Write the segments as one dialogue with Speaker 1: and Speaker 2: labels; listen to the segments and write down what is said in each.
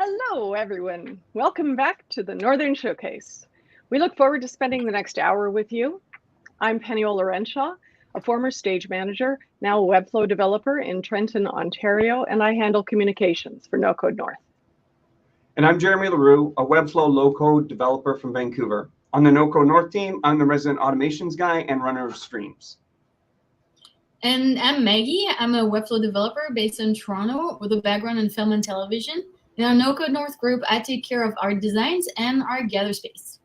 Speaker 1: Hello, everyone. Welcome back to the Northern Showcase. We look forward to spending the next hour with you. I'm Penny Olorenshaw, a former stage manager, now a Webflow developer in Trenton, Ontario, and I handle communications for NoCode North.
Speaker 2: And I'm Jeremy Leroux, a Webflow low-code developer from Vancouver. On the NoCode North team, I'm the resident automations guy and runner of streams.
Speaker 3: And I'm Maggie. I'm a Webflow developer based in Toronto with a background in film and television. In our NoCode North group, I take care of our designs and our gather space.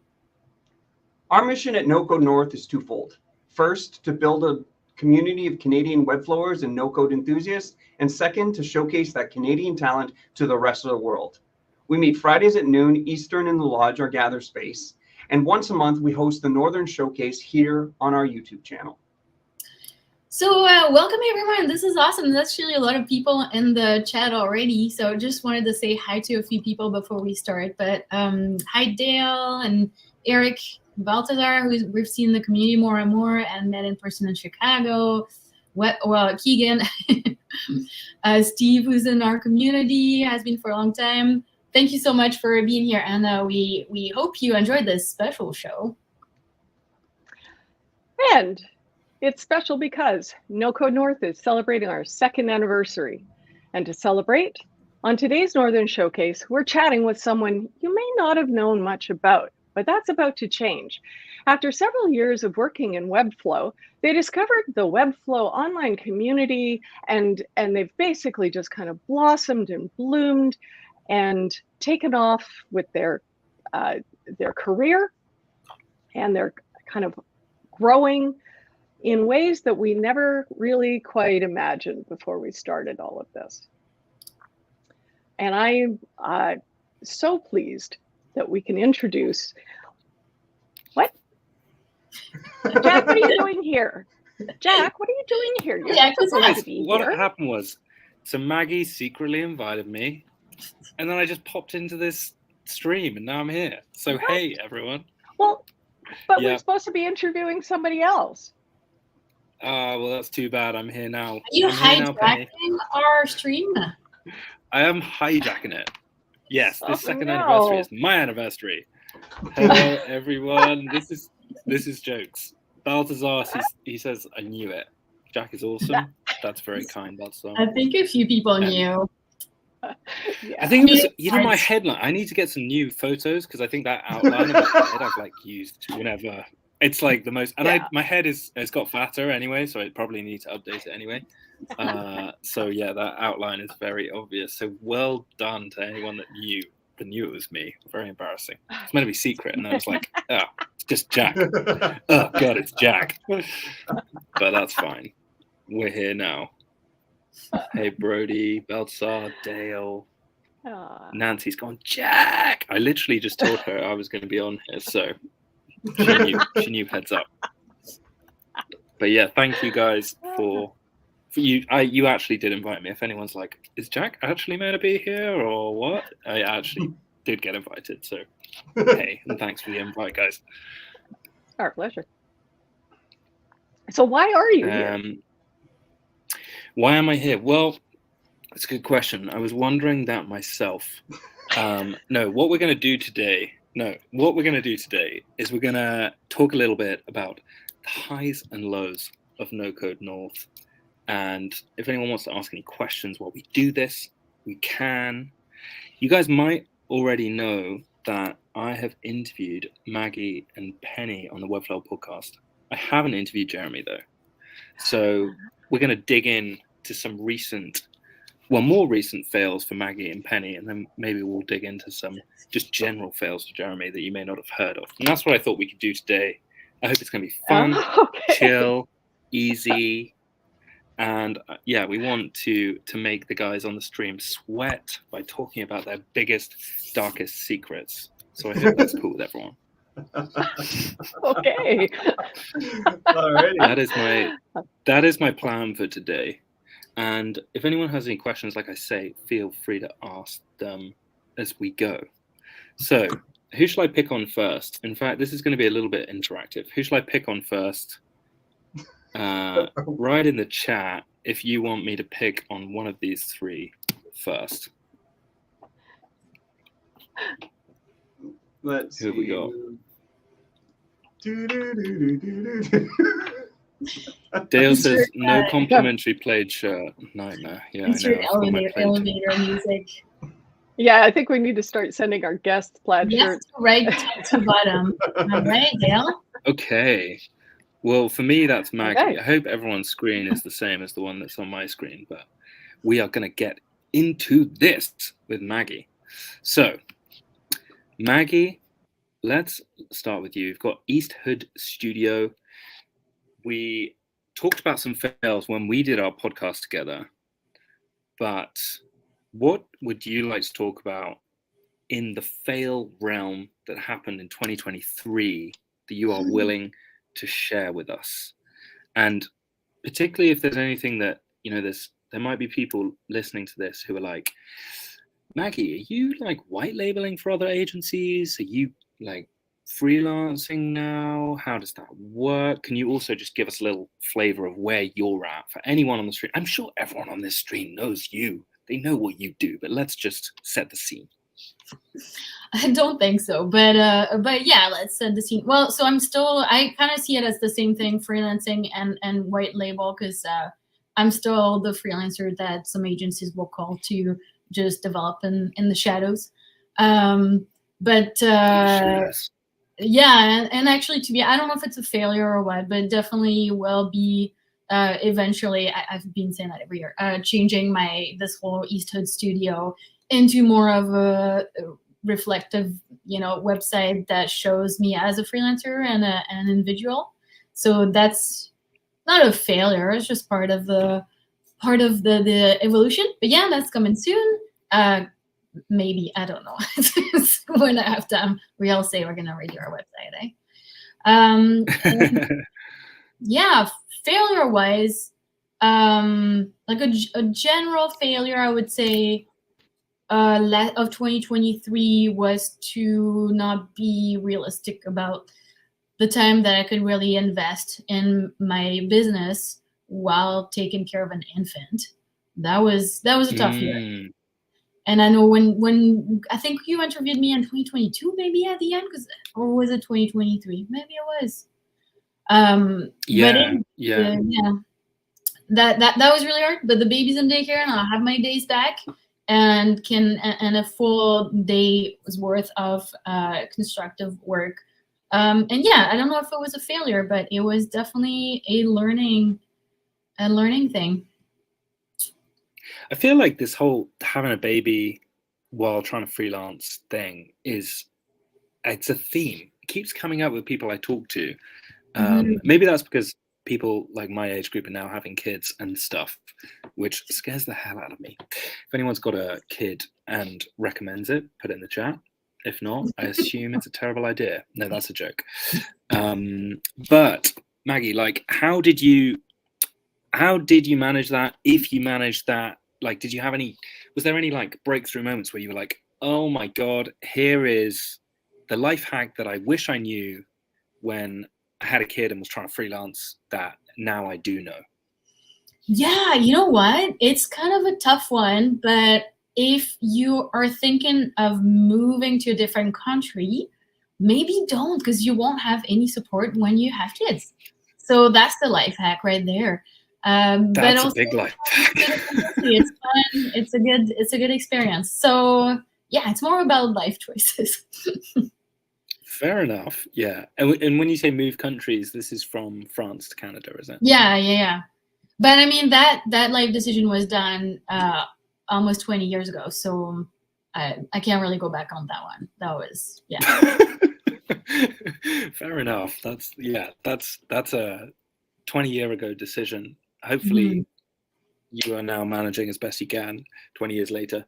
Speaker 2: Our mission at NoCode North is twofold. First, to build a community of Canadian Webflowers and NoCode enthusiasts, and second, to showcase that Canadian talent to the rest of the world. We meet Fridays at noon Eastern in the Lodge, our gather space, and once a month we host the Northern Showcase here on our YouTube channel.
Speaker 3: So welcome everyone. This is awesome. There's actually a lot of people in the chat already. So just wanted to say hi to a few people before we start. But hi Dale and Eric Baltazar, who we've seen in the community more and more and met in person in Chicago. Keegan, Steve, who's in our community, has been for a long time. Thank you so much for being here. And we hope you enjoyed this special show.
Speaker 1: And it's special because NoCode North is celebrating our 2nd anniversary. And to celebrate, on today's Northern Showcase, we're chatting with someone you may not have known much about, but that's about to change. After several years of working in Webflow, they discovered the Webflow online community, and they've basically just kind of blossomed and bloomed and taken off with their career, and they're kind of growing in ways that we never really quite imagined before we started all of this. And I'm so pleased that we can introduce, what? Jack, what are you doing here? Jack, what are you doing here? You're
Speaker 3: Jack,
Speaker 1: supposed to be
Speaker 4: what
Speaker 1: here.
Speaker 4: happened was, so Maggie secretly invited me, and then I just popped into this stream, and now I'm here. So
Speaker 1: What?
Speaker 4: hey, everyone.
Speaker 1: Well, but
Speaker 4: Yeah.
Speaker 1: we're supposed to be interviewing somebody else.
Speaker 4: Well, that's too bad. I'm here now.
Speaker 3: Are you
Speaker 4: I'm here now, Penny.
Speaker 3: hijacking our stream?
Speaker 4: I am hijacking it. Yes, this
Speaker 1: Oh,
Speaker 4: second
Speaker 1: no.
Speaker 4: anniversary is my anniversary. Hello, everyone. This is jokes. Baltazar, he says, I knew it. Jack is awesome. That's very kind, Baltazar.
Speaker 3: I think a few people knew.
Speaker 1: Yeah.
Speaker 4: I think it was, my
Speaker 3: Nice.
Speaker 4: headline. I need to get some new photos because I think that outline of my head I've used whenever. It's the most, and
Speaker 1: Yeah.
Speaker 4: my head it's got fatter anyway, so I probably need to update it anyway. So yeah, that outline is very obvious. So well done to anyone that knew it was me. Very embarrassing. It's meant to be secret, and I was like, oh, it's just Jack. Oh god, it's Jack. But that's fine. We're here now. Hey Brody, Baltzar, Dale. Nancy's gone, Jack! I literally just told her I was going to be on here, so she knew heads up. But yeah, thank you guys for you. You actually did invite me. If anyone's like, is Jack actually meant to be here or what? I actually did get invited, so hey, and thanks for the invite, guys.
Speaker 1: Our pleasure. So why are you here?
Speaker 4: Why am I here? Well, that's a good question. I was wondering that myself. What we're going to do today is we're going to talk a little bit about the highs and lows of NoCode North. And if anyone wants to ask any questions while we do this, we can. You guys might already know that I have interviewed Maggie and Penny on the Webflail Podcast. I haven't interviewed Jeremy, though. So we're going to dig in to some more recent fails for Maggie and Penny, and then maybe we'll dig into some just general fails for Jeremy that you may not have heard of. And that's what I thought we could do today. I hope it's going to be fun, chill, easy, and we want to make the guys on the stream sweat by talking about their biggest, darkest secrets. So I hope that's cool with everyone.
Speaker 1: Okay.
Speaker 2: All right.
Speaker 4: That is my plan for today. And if anyone has any questions, like I say, feel free to ask them as we go. So who shall I pick on first? In fact, this is going to be a little bit interactive. Who shall I pick on first? Write in the chat if you want me to pick on one of these three first.
Speaker 2: Let's
Speaker 4: Who have we
Speaker 2: see.
Speaker 4: got?
Speaker 2: Do-do-do-do-do-do.
Speaker 4: Dale says, no complimentary plaid shirt. Nightmare. Yeah, I know.
Speaker 3: Insert
Speaker 4: I forgot my plaid.
Speaker 3: elevator music.
Speaker 1: Yeah, I think we need to start sending our guests plaid
Speaker 3: Yes,
Speaker 1: shirts.
Speaker 3: right, top to bottom. All right, Dale.
Speaker 4: Okay. Well, for me, that's Maggie.
Speaker 1: Okay.
Speaker 4: I hope everyone's screen is the same as the one that's on my screen, but we are going to get into this with Maggie. So, Maggie, let's start with you. You've got East Hood Studio. We talked about some fails when we did our podcast together, but what would you like to talk about in the fail realm that happened in 2023 that you are willing to share with us? And particularly if there's anything that, there might be people listening to this who are like, Maggie, are you like white labeling for other agencies? Are you like freelancing now? How does that work? Can you also just give us a little flavor of where you're at for anyone on the stream? I'm sure everyone on this stream knows you. They know what you do, but let's just set the scene.
Speaker 3: I don't think so, but yeah, let's set the scene. Well, so I kind of see it as the same thing, freelancing and white label, because I'm still the freelancer that some agencies will call to just develop in the shadows. Yeah, and actually, I don't know if it's a failure or what, but definitely will be eventually. I've been saying that every year, changing this whole East Hood Studio into more of a reflective, website that shows me as a freelancer and an individual. So that's not a failure. It's just part of the evolution. But yeah, that's coming soon. Maybe, I don't know. When I have time, we all say we're gonna redo our website, yeah, failure wise, like a general failure, I would say of 2023 was to not be realistic about the time that I could really invest in my business while taking care of an infant. That was a tough year. And I know when I think you interviewed me in 2022, maybe at the end, or was it 2023? Maybe it was.
Speaker 4: Yeah.
Speaker 3: That was really hard. But the baby's in daycare, and I'll have my days back, and a full day's worth of constructive work. And yeah, I don't know if it was a failure, but it was definitely a learning thing.
Speaker 4: I feel like this whole having a baby while trying to freelance thing it's a theme. It keeps coming up with people I talk to. Maybe that's because people like my age group are now having kids and stuff, which scares the hell out of me. If anyone's got a kid and recommends it, put it in the chat. If not, I assume it's a terrible idea. No, that's a joke. But Maggie, like, how did you manage that? If you managed that, like, was there any like breakthrough moments where you were like, oh my God, here is the life hack that I wish I knew when I had a kid and was trying to freelance that now I do know?
Speaker 3: Yeah, you know what? It's kind of a tough one, but if you are thinking of moving to a different country, maybe don't, because you won't have any support when you have kids. So that's the life hack right there.
Speaker 4: That's
Speaker 3: but also,
Speaker 4: a big life hack.
Speaker 3: It's fun. It's a good experience. So yeah, it's more about life choices.
Speaker 4: Fair enough. Yeah. And when you say move countries, this is from France to Canada, is it?
Speaker 3: Yeah. But I mean, that life decision was done almost 20 years ago. So I can't really go back on that one. That was, yeah.
Speaker 4: Fair enough. That's a 20-year ago decision. Hopefully you are now managing as best you can 20 years later.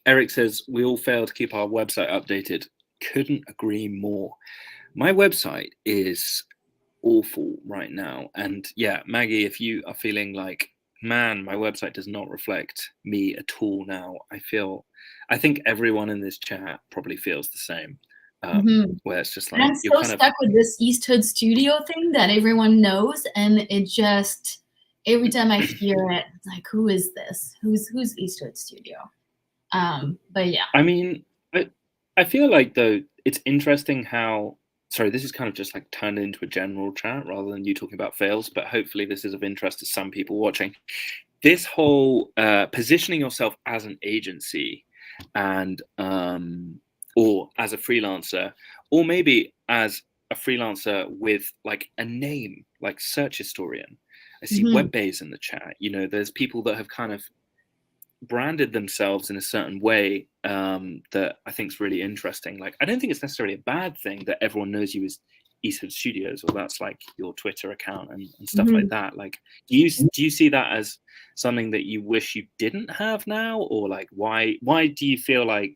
Speaker 4: Eric says, we all fail to keep our website updated. Couldn't agree more. My website is awful right now. And yeah, Maggie, if you are feeling like, man, my website does not reflect me at all now, I think everyone in this chat probably feels the same. Where it's just like,
Speaker 3: I'm so stuck with this East Hood Studio thing that everyone knows, and it just every time I hear it, it's like, who is this? Who's East Hood Studio? But yeah.
Speaker 4: I mean, I feel like, though, it's interesting how, sorry, this is kind of just like turned into a general chat rather than you talking about fails, but hopefully this is of interest to some people watching. This whole positioning yourself as an agency and or as a freelancer, or maybe as a freelancer with like a name, like search historian. I see Webbays in the chat. You know, there's people that have kind of branded themselves in a certain way that I think is really interesting. Like, I don't think it's necessarily a bad thing that everyone knows you as Eastwood Studios, or that's like your Twitter account and stuff like that. Like, do you see that as something that you wish you didn't have now, or like why do you feel like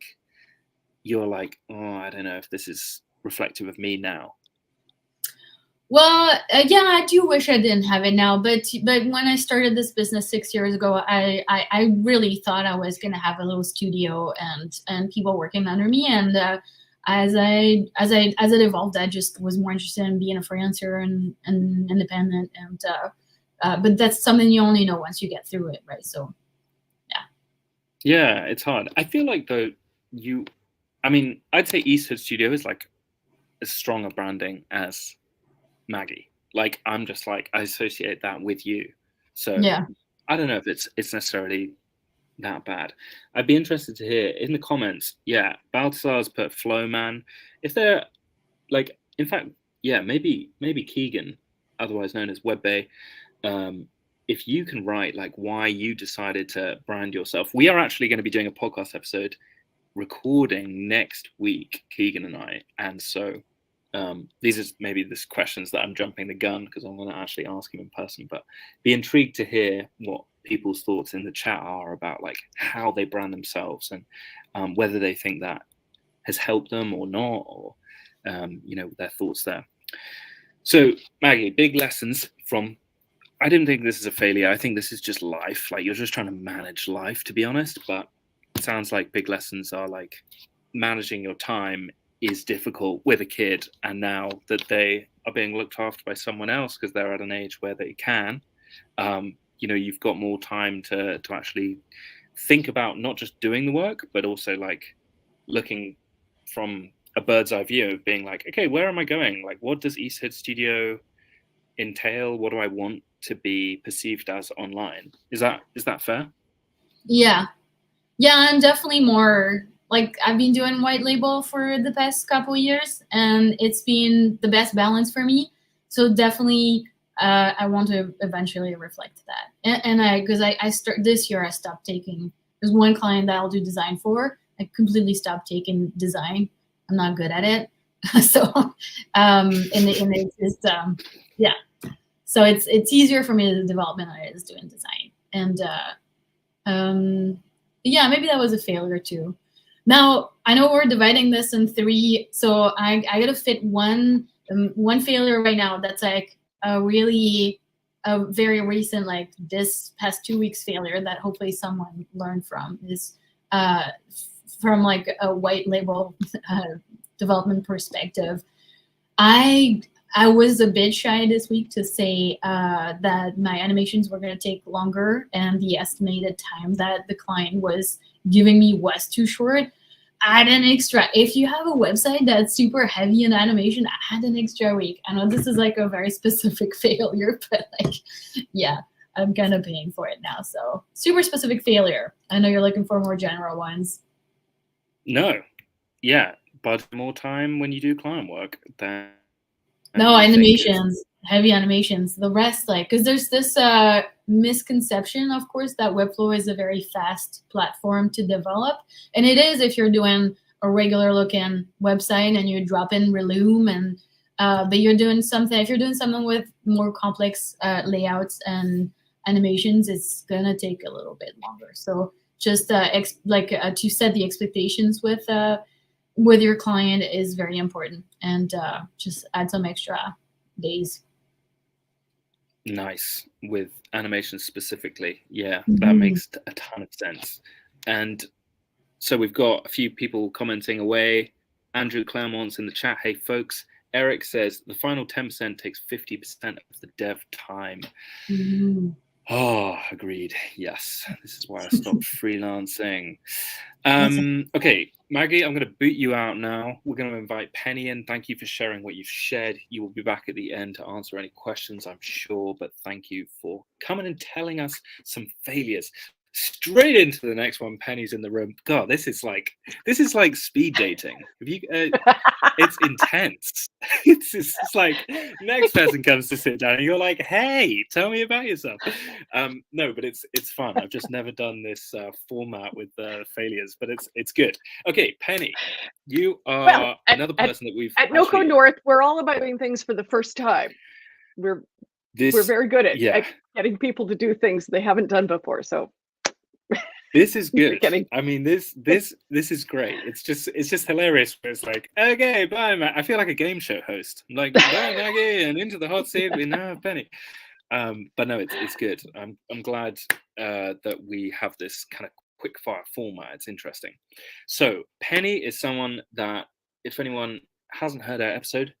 Speaker 4: you're like, oh, I don't know if this is reflective of me now?
Speaker 3: Well, yeah, I do wish I didn't have it now, but when I started this business 6 years ago, I really thought I was gonna have a little studio and people working under me, and as it evolved, I just was more interested in being a freelancer and independent, and but that's something you only know once you get through it, right? So,
Speaker 4: yeah, it's hard. I feel like, though, I mean, I'd say Eastwood Studio is like as strong a branding as Maggy. Like, I'm just like, I associate that with you. So
Speaker 3: yeah.
Speaker 4: I don't know if it's necessarily that bad. I'd be interested to hear in the comments. Yeah, Baltasar's put Flowman. If they're like, in fact, yeah, maybe Keegan, otherwise known as Webbay, if you can write like why you decided to brand yourself. We are actually going to be doing a podcast episode recording next week, Keegan and I, and so these are maybe this questions that I'm jumping the gun because I'm going to actually ask him in person, but be intrigued to hear what people's thoughts in the chat are about like how they brand themselves and whether they think that has helped them or not, or you know, their thoughts there. So Maggy, big lessons from, I didn't think this is a failure. I think this is just life. Like, you're just trying to manage life, to be honest, but it sounds like big lessons are like managing your time is difficult with a kid, and now that they are being looked after by someone else because they're at an age where they can, you know, you've got more time to actually think about not just doing the work, but also like looking from a bird's eye view of being like, okay, where am I going? Like, what does Eastwood Studio entail? What do I want to be perceived as online? Is that fair?
Speaker 3: Yeah, I'm definitely more like, I've been doing white label for the past couple of years, and it's been the best balance for me. So definitely, I want to eventually reflect that. And because I start this year, I stopped taking. There's one client that I'll do design for. I completely stopped taking design. I'm not good at it. So, and it's just yeah. So it's easier for me to do development than it is doing design. And yeah, maybe that was a failure too. Now, I know we're dividing this in 3, so I got to fit one failure right now that's like a very recent, like this past 2 weeks failure that hopefully someone learned from, is from like a white label development perspective. I was a bit shy this week to say that my animations were going to take longer, and the estimated time that the client was giving me was too short. Add an extra. If you have a website that's super heavy in animation, add an extra week. I know this is like a very specific failure, but like, yeah, I'm kind of paying for it now. So super specific failure. I know you're looking for more general ones.
Speaker 4: No, yeah, but more time when you do client work.
Speaker 3: No, animations, heavy animations. The rest, like, because there's this misconception, of course, that Webflow is a very fast platform to develop. And it is if you're doing a regular looking website and you drop in Leroux, and but you're doing something, if you're doing something with more complex layouts and animations, it's going to take a little bit longer. So just to set the expectations with your client is very important, and just add some extra days.
Speaker 4: Nice. With animations specifically, yeah, that makes a ton of sense. And so we've got a few people commenting away. Andrew Claremont's in the chat. Hey folks, Eric says the final 10% takes 50% of the dev time. Oh, agreed. Yes, this is why I stopped freelancing. Okay, Maggie, I'm going to boot you out now. We're going to invite Penny in. Thank you for sharing what you've shared. You will be back at the end to answer any questions, I'm sure. But thank you for coming and telling us some failures. Straight into the next one. Penny's in the room. God, this is like speed dating. Have you? It's intense. It's like next person comes to sit down and you're like, hey, tell me about yourself. No, but it's fun. I've just never done this format with failures, but it's good. Okay, Penny, you are another person that we've
Speaker 1: at NoCode North. We're all about doing things for the first time. We're very good at getting people to do things they haven't done before. So
Speaker 4: this is good. I mean, this is great. It's just hilarious. Where it's like, okay, bye, Matt. I feel like a game show host. I'm like, bye, Maggie, and into the hot seat. We now have Penny. But no, it's good. I'm glad that we have this kind of quick fire format. It's interesting. So Penny is someone that, if anyone hasn't heard our episode,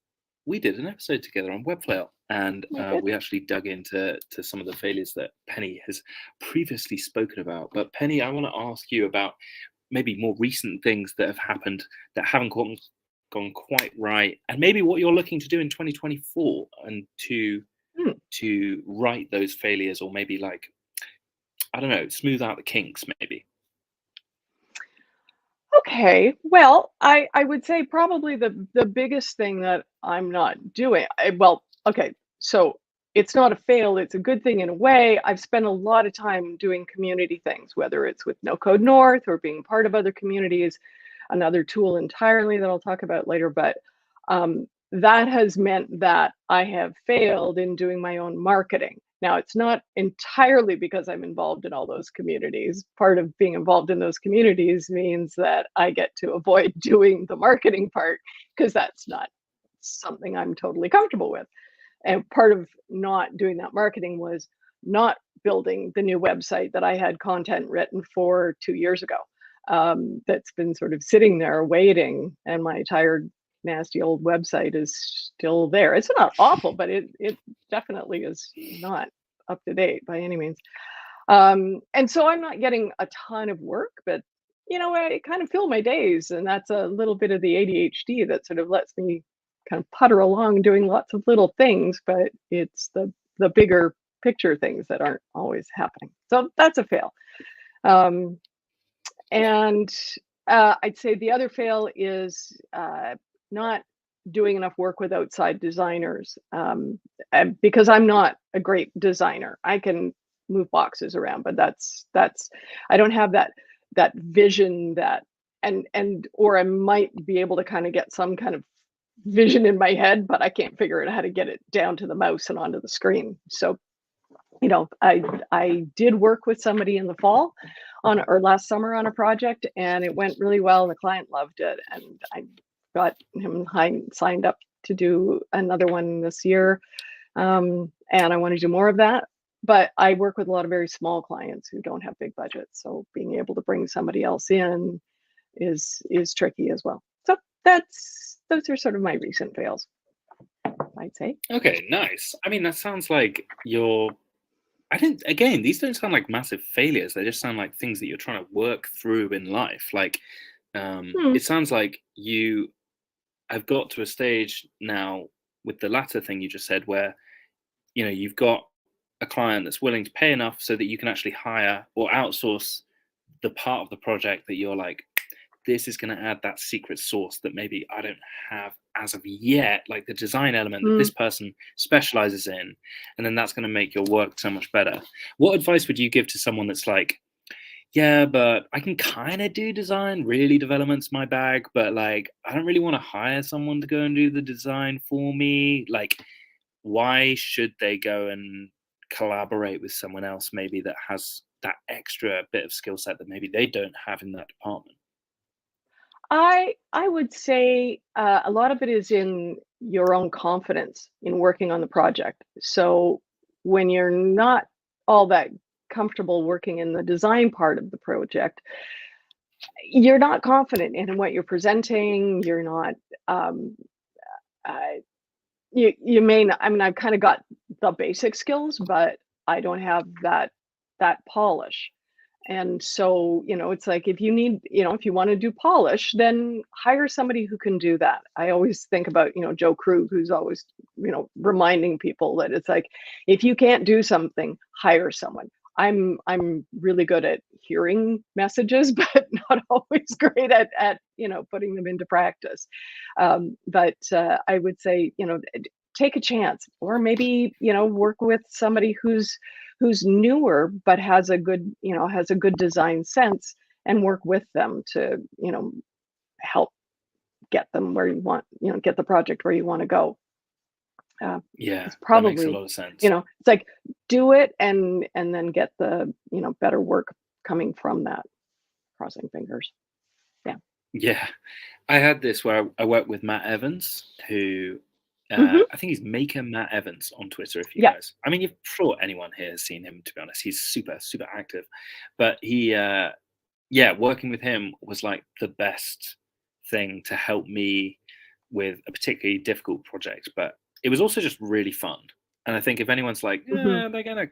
Speaker 4: we did an episode together on Webflail, and we actually dug into some of the failures that Penny has previously spoken about. But Penny, I want to ask you about maybe more recent things that have happened that haven't gone quite right, and maybe what you're looking to do in 2024 and to right those failures, or maybe like, I don't know, smooth out the kinks maybe.
Speaker 1: Okay, well, I would say probably the biggest thing that I'm not doing, okay, so it's not a fail, it's a good thing in a way. I've spent a lot of time doing community things, whether it's with NoCode North or being part of other communities, another tool entirely that I'll talk about later, but that has meant that I have failed in doing my own marketing. Now, it's not entirely because I'm involved in all those communities. Part of being involved in those communities means that I get to avoid doing the marketing part, because that's not something I'm totally comfortable with. And part of not doing that marketing was not building the new website that I had content written for 2 years ago. That's been sort of sitting there waiting, and my tired, nasty old website is still there. It's not awful, but it definitely is not up to date by any means. And so I'm not getting a ton of work, but I kind of fill my days, and that's a little bit of the ADHD that sort of lets me kind of putter along doing lots of little things, but it's the bigger picture things that aren't always happening. So that's a fail. And I'd say the other fail is not doing enough work with outside designers, because I'm not a great designer. I can move boxes around, but that's I don't have that vision or I might be able to kind of get some kind of vision in my head, but I can't figure out how to get it down to the mouse and onto the screen. So, I did work with somebody in the fall or last summer on a project, and it went really well. The client loved it, and I got him signed up to do another one this year. And I want to do more of that. But I work with a lot of very small clients who don't have big budgets. So being able to bring somebody else in is tricky as well. So those are sort of my recent fails, I'd say.
Speaker 4: Okay, nice. I mean, that sounds like these don't sound like massive failures. They just sound like things that you're trying to work through in life. Like, it sounds like you have got to a stage now with the latter thing you just said, where, you've got a client that's willing to pay enough so that you can actually hire or outsource the part of the project that you're like, this is going to add that secret sauce that maybe I don't have as of yet, like the design element that this person specializes in. And then that's going to make your work so much better. What advice would you give to someone that's like, yeah, but I can kind of do design, really development's my bag, but like, I don't really want to hire someone to go and do the design for me. Like, why should they go and collaborate with someone else maybe that has that extra bit of skill set that maybe they don't have in that department?
Speaker 1: I would say a lot of it is in your own confidence in working on the project. So when you're not all that comfortable working in the design part of the project, you're not confident in what you're presenting. You're not, you may not, I mean, I've kind of got the basic skills, but I don't have that polish. And so, it's like if you need, if you want to do polish, then hire somebody who can do that. I always think about, Joe Krug, who's always, reminding people that it's like, if you can't do something, hire someone. I'm really good at hearing messages, but not always great at putting them into practice. But I would say, take a chance, or maybe work with somebody who's newer but has a good design sense, and work with them to help get them where you want, get the project where you want to go.
Speaker 4: Yeah,
Speaker 1: it's probably,
Speaker 4: that makes a lot of sense.
Speaker 1: It's like, do it and then get the better work coming from that. Crossing fingers.
Speaker 4: Yeah, I had this where I worked with Matt Evans, who
Speaker 1: Mhm.
Speaker 4: I think he's Maker Matt Evans on Twitter. If you
Speaker 1: Yeah.
Speaker 4: guys, I mean, you're sure anyone here has seen him. To be honest, he's super active. But he, working with him was like the best thing to help me with a particularly difficult project. But it was also just really fun. And I think if anyone's like,
Speaker 1: Mhm.
Speaker 4: they're gonna,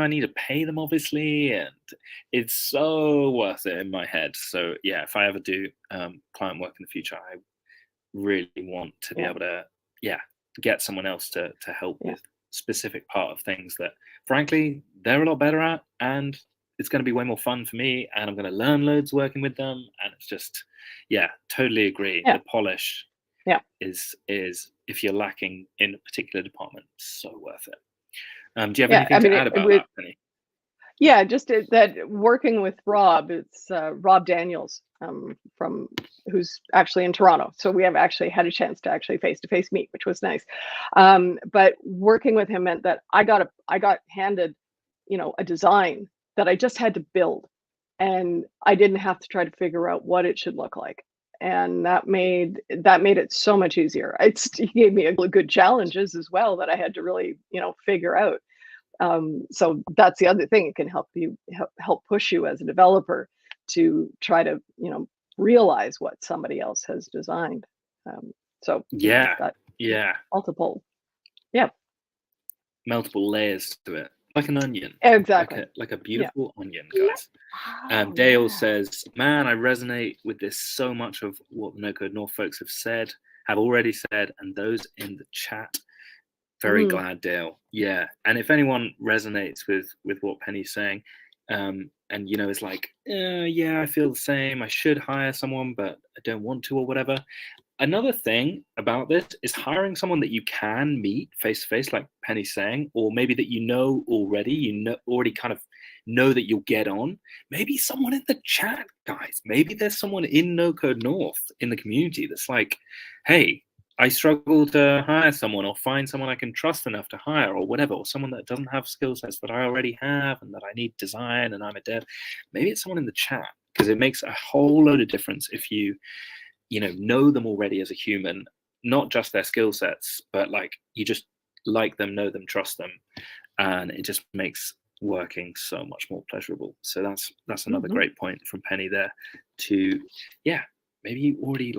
Speaker 4: I need to pay them, obviously, and it's so worth it in my head. So yeah, if I ever do client work in the future, I really want to be able to, get someone else to help with specific part of things that, frankly, they're a lot better at, and it's going to be way more fun for me, and I'm going to learn loads working with them, and it's just, totally agree.
Speaker 1: Yeah.
Speaker 4: The polish, is if you're lacking in a particular department, so worth it. Do you have anything to add about that, Penny?
Speaker 1: Yeah, just that working with Rob, it's Rob Daniels, from who's actually in Toronto. So we have actually had a chance to actually face-to-face meet, which was nice. But working with him meant that I got handed, a design that I just had to build, and I didn't have to try to figure out what it should look like. And that made it so much easier. He gave me good challenges as well that I had to really, figure out. So that's the other thing. It can help you help push you as a developer to try to realize what somebody else has designed. So multiple
Speaker 4: layers to it, like an onion.
Speaker 1: Exactly.
Speaker 4: Like a beautiful onion, guys. Dale says, man, I resonate with this so much of what the NoCode North folks have already said, and those in the chat. Very glad, Dale. Yeah, and if anyone resonates with what Penny's saying, and is like, I feel the same. I should hire someone, but I don't want to, or whatever. Another thing about this is hiring someone that you can meet face to face, like Penny's saying, or maybe that already kind of know that you'll get on. Maybe someone in the chat, guys. Maybe there's someone in NoCode North in the community that's like, hey, I struggle to hire someone, or find someone I can trust enough to hire, or whatever, or someone that doesn't have skill sets that I already have and that I need design and I'm a dev. Maybe it's someone in the chat, because it makes a whole load of difference if you know them already as a human, not just their skill sets, but like you just like them, know them, trust them, and it just makes working so much more pleasurable. So that's another great point from Penny there. To maybe you already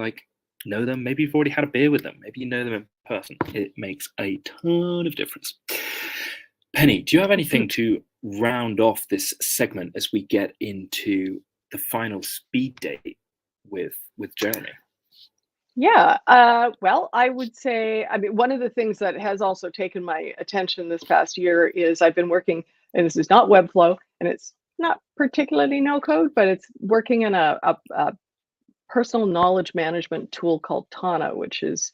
Speaker 4: know them, maybe you've already had a beer with them, maybe you know them in person. It makes a ton of difference. Penny, do you have anything to round off this segment as we get into the final speed date with Jeremy?
Speaker 1: Well, I would say, one of the things that has also taken my attention this past year is I've been working, and this is not Webflow, and it's not particularly no code, but it's working in a personal knowledge management tool called Tana, which is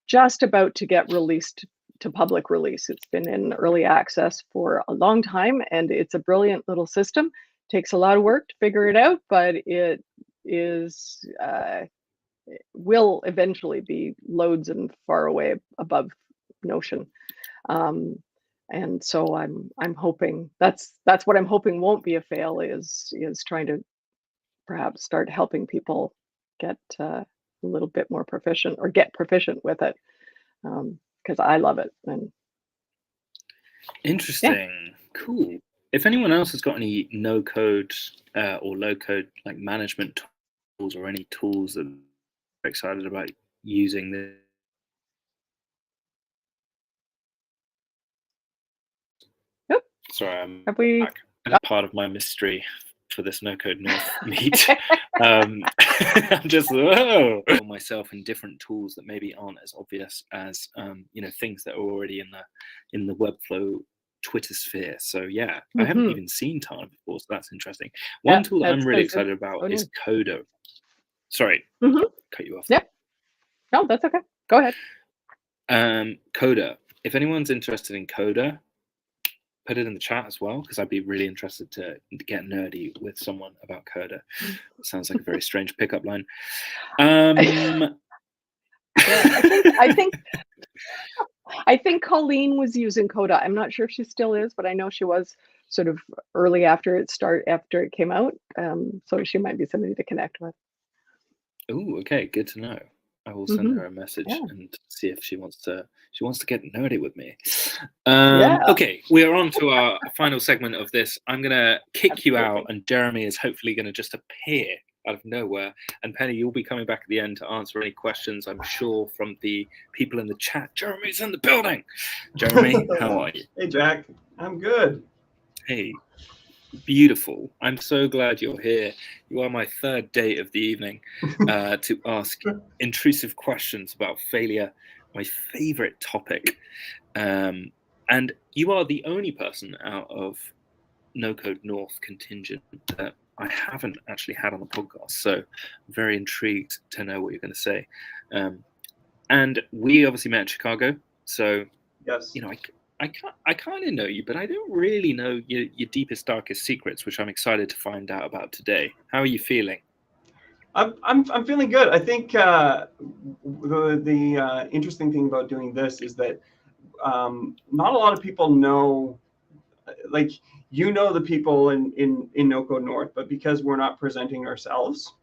Speaker 1: just about to get released to public release. It's been in early access for a long time, and it's a brilliant little system. Takes a lot of work to figure it out, but it is will eventually be loads and far away above Notion. And so I'm hoping that's what I'm hoping won't be a fail, is trying to perhaps start helping people get a little bit more proficient, or get proficient with it, because I love it. And
Speaker 4: interesting. Cool. If anyone else has got any no code or low code management tools, or any tools that they're excited about using this, Sorry, I'm
Speaker 1: Have we?
Speaker 4: back. That's part of my mystery for this NoCode North meet. I'm just myself in different tools that maybe aren't as obvious as things that are already in the Webflow Twitter sphere. So yeah, I haven't even seen Tana before, so that's interesting. One tool that I'm really excited about is Coda. Sorry, cut you off.
Speaker 1: Yeah. No, that's okay. Go ahead.
Speaker 4: Coda. If anyone's interested in Coda, put it in the chat as well, because I'd be really interested to get nerdy with someone about Coda. Sounds like a very strange pickup line.
Speaker 1: Yeah, I think Colleen was using Coda. I'm not sure if she still is, but I know she was sort of early after it came out. So she might be somebody to connect with.
Speaker 4: Oh, okay, good to know. I will send her a message and see if she wants to get nerdy with me. Okay, we are on to our final segment of this. I'm gonna kick you out, and Jeremy is hopefully gonna just appear out of nowhere. And Penny, you'll be coming back at the end to answer any questions, I'm sure, from the people in the chat. Jeremy's in the building. Jeremy, how are you?
Speaker 2: Hey, Jack. I'm good.
Speaker 4: Hey. Beautiful. I'm so glad you're here. You are my third date of the evening to ask intrusive questions about failure, my favorite topic. And you are the only person out of NoCode North contingent that I haven't actually had on the podcast. So I'm very intrigued to know what you're going to say. And we obviously met in Chicago. So,
Speaker 2: yes,
Speaker 4: I kind of know you, but I don't really know your deepest, darkest secrets, which I'm excited to find out about today. How are you feeling?
Speaker 2: I'm feeling good. I think the interesting thing about doing this is that not a lot of people know, like, the people in NoCode North, but because we're not presenting ourselves,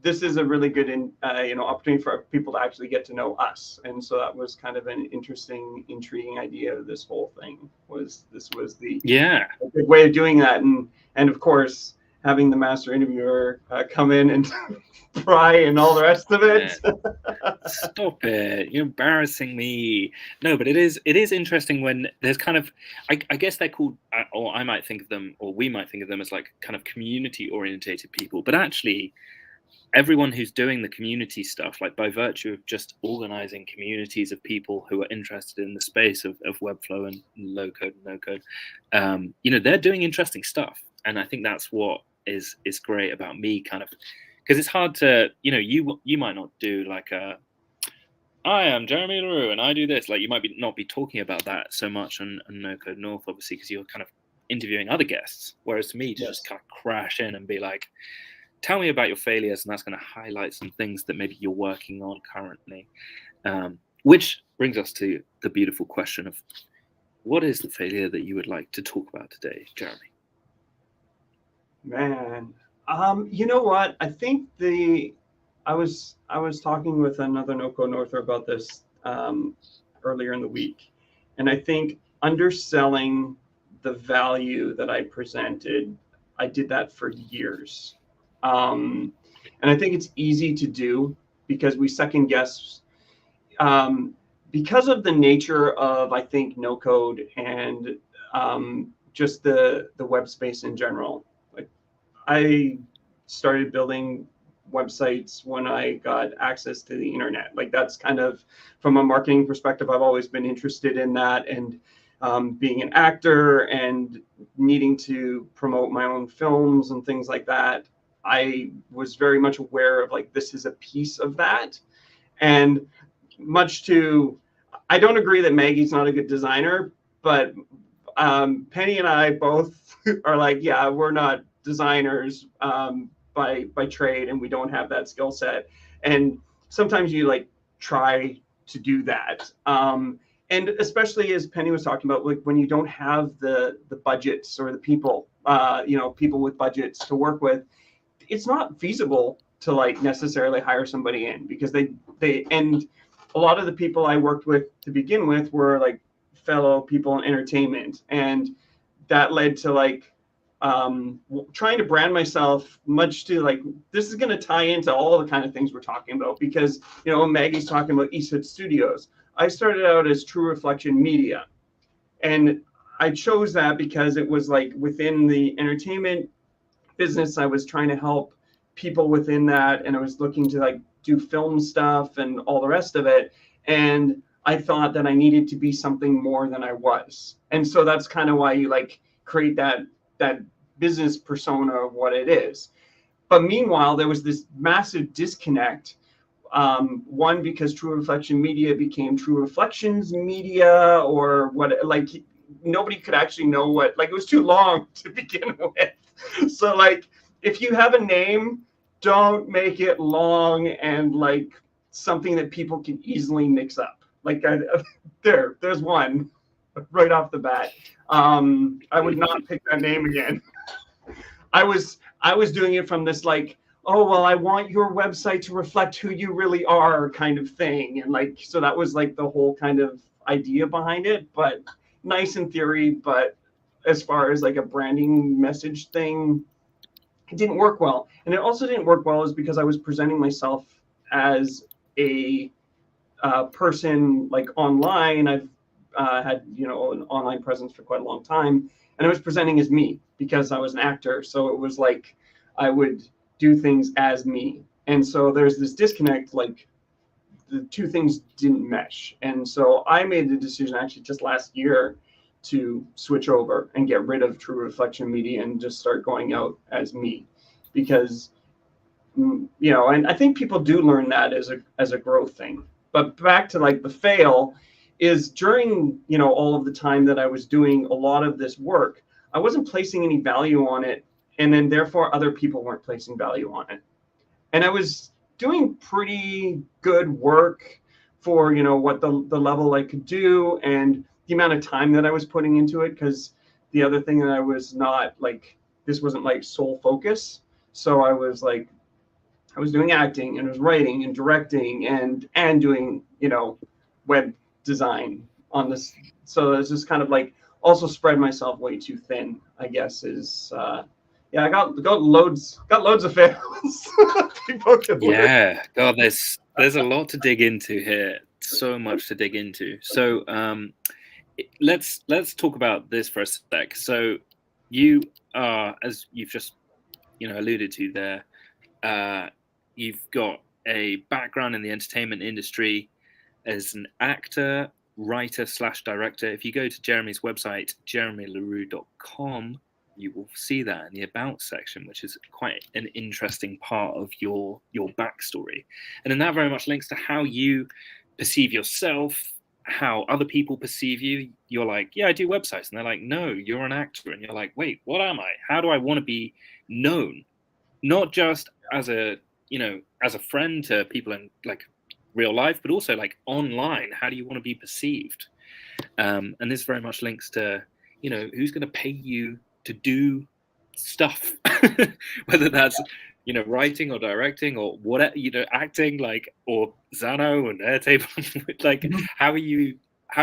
Speaker 2: this is a really good opportunity for people to actually get to know us. And so that was kind of an interesting, intriguing idea of this whole thing. This was the a good way of doing that. And of course, having the master interviewer come in and pry and all the rest of it.
Speaker 4: Stop it. You're embarrassing me. No, but it is interesting when there's kind of, I guess they're called, or I might think of them, or we might think of them as like kind of community orientated people, but actually everyone who's doing the community stuff, like by virtue of just organizing communities of people who are interested in the space of Webflow and low-code and no-code, they're doing interesting stuff. And I think that's what is great about me, kind of, because it's hard to, you might not do like I am Jeremy Leroux and I do this. Like you might not be talking about that so much on NoCode North, obviously, because you're kind of interviewing other guests. Whereas to me, to just kind of crash in and be like, tell me about your failures, and that's going to highlight some things that maybe you're working on currently. Which brings us to the beautiful question of, what is the failure that you would like to talk about today, Jeremy?
Speaker 2: Man, you know what? I think I was talking with another NoCode Norther about this earlier in the week, and I think underselling the value that I presented, I did that for years. And I think it's easy to do because we second guess because of the nature of, I think, no code and just the web space in general. Like I started building websites when I got access to the internet. Like that's kind of, from a marketing perspective, I've always been interested in that, and being an actor and needing to promote my own films and things like that. I was very much aware of like, this is a piece of that. And I don't agree that Maggy's not a good designer, but Penny and I both are like, yeah, we're not designers by trade, and we don't have that skill set. And sometimes you like try to do that. And especially as Penny was talking about, like when you don't have the budgets or the people, people with budgets to work with, it's not feasible to like necessarily hire somebody in, because they and a lot of the people I worked with to begin with were like fellow people in entertainment, and that led to like trying to brand myself much to like, this is going to tie into all the kind of things we're talking about, because Maggy's talking about Eastwood Studios. I started out as True Reflection Media, and I chose that because it was like within the entertainment business. I was trying to help people within that, and I was looking to like do film stuff and all the rest of it. And I thought that I needed to be something more than I was. And so that's kind of why you like create that business persona of what it is. But meanwhile, there was this massive disconnect. One, because True Reflection Media became True Reflections Media, or what, like nobody could actually know what, like it was too long to begin with. So like, if you have a name, don't make it long and like something that people can easily mix up. Like there's one right off the bat. I would not pick that name again. I was doing it from this like, oh, well, I want your website to reflect who you really are kind of thing. And like, so that was like the whole kind of idea behind it, but nice in theory. But as far as like a branding message thing, it didn't work well. And it also didn't work well is because I was presenting myself as a person like online. I've had, an online presence for quite a long time. And I was presenting as me because I was an actor. So it was like I would do things as me. And so there's this disconnect, like the two things didn't mesh. And so I made the decision actually just last year to switch over and get rid of True Reflection Media and just start going out as me. Because, and I think people do learn that as a growth thing. But back to like the fail is during, all of the time that I was doing a lot of this work, I wasn't placing any value on it. And then therefore other people weren't placing value on it. And I was doing pretty good work for, what the level I could do and the amount of time that I was putting into it. Because the other thing that I was not like, this wasn't like sole focus. So I was doing acting and I was writing and directing and doing, web design on this. So it's just kind of like also spread myself way too thin, I guess is, I got loads of fails.
Speaker 4: Yeah, God, there's a lot to dig into here. So much to dig into. So let's talk about this for a sec. So you are, as you've just alluded to there, you've got a background in the entertainment industry as an actor, writer / director. If you go to Jeremy's website, jeremyleroux.com, you will see that in the about section, which is quite an interesting part of your backstory. And then that very much links to how you perceive yourself, how other people perceive you. You're like, yeah, I do websites. And they're like, no, you're an actor. And you're like, wait, what am I? How do I want to be known? Not just as a friend to people in like real life, but also like online. How do you want to be perceived? And this very much links to, who's going to pay you to do stuff, whether that's writing or directing or whatever, acting, like, or Zano and Airtable. Like, how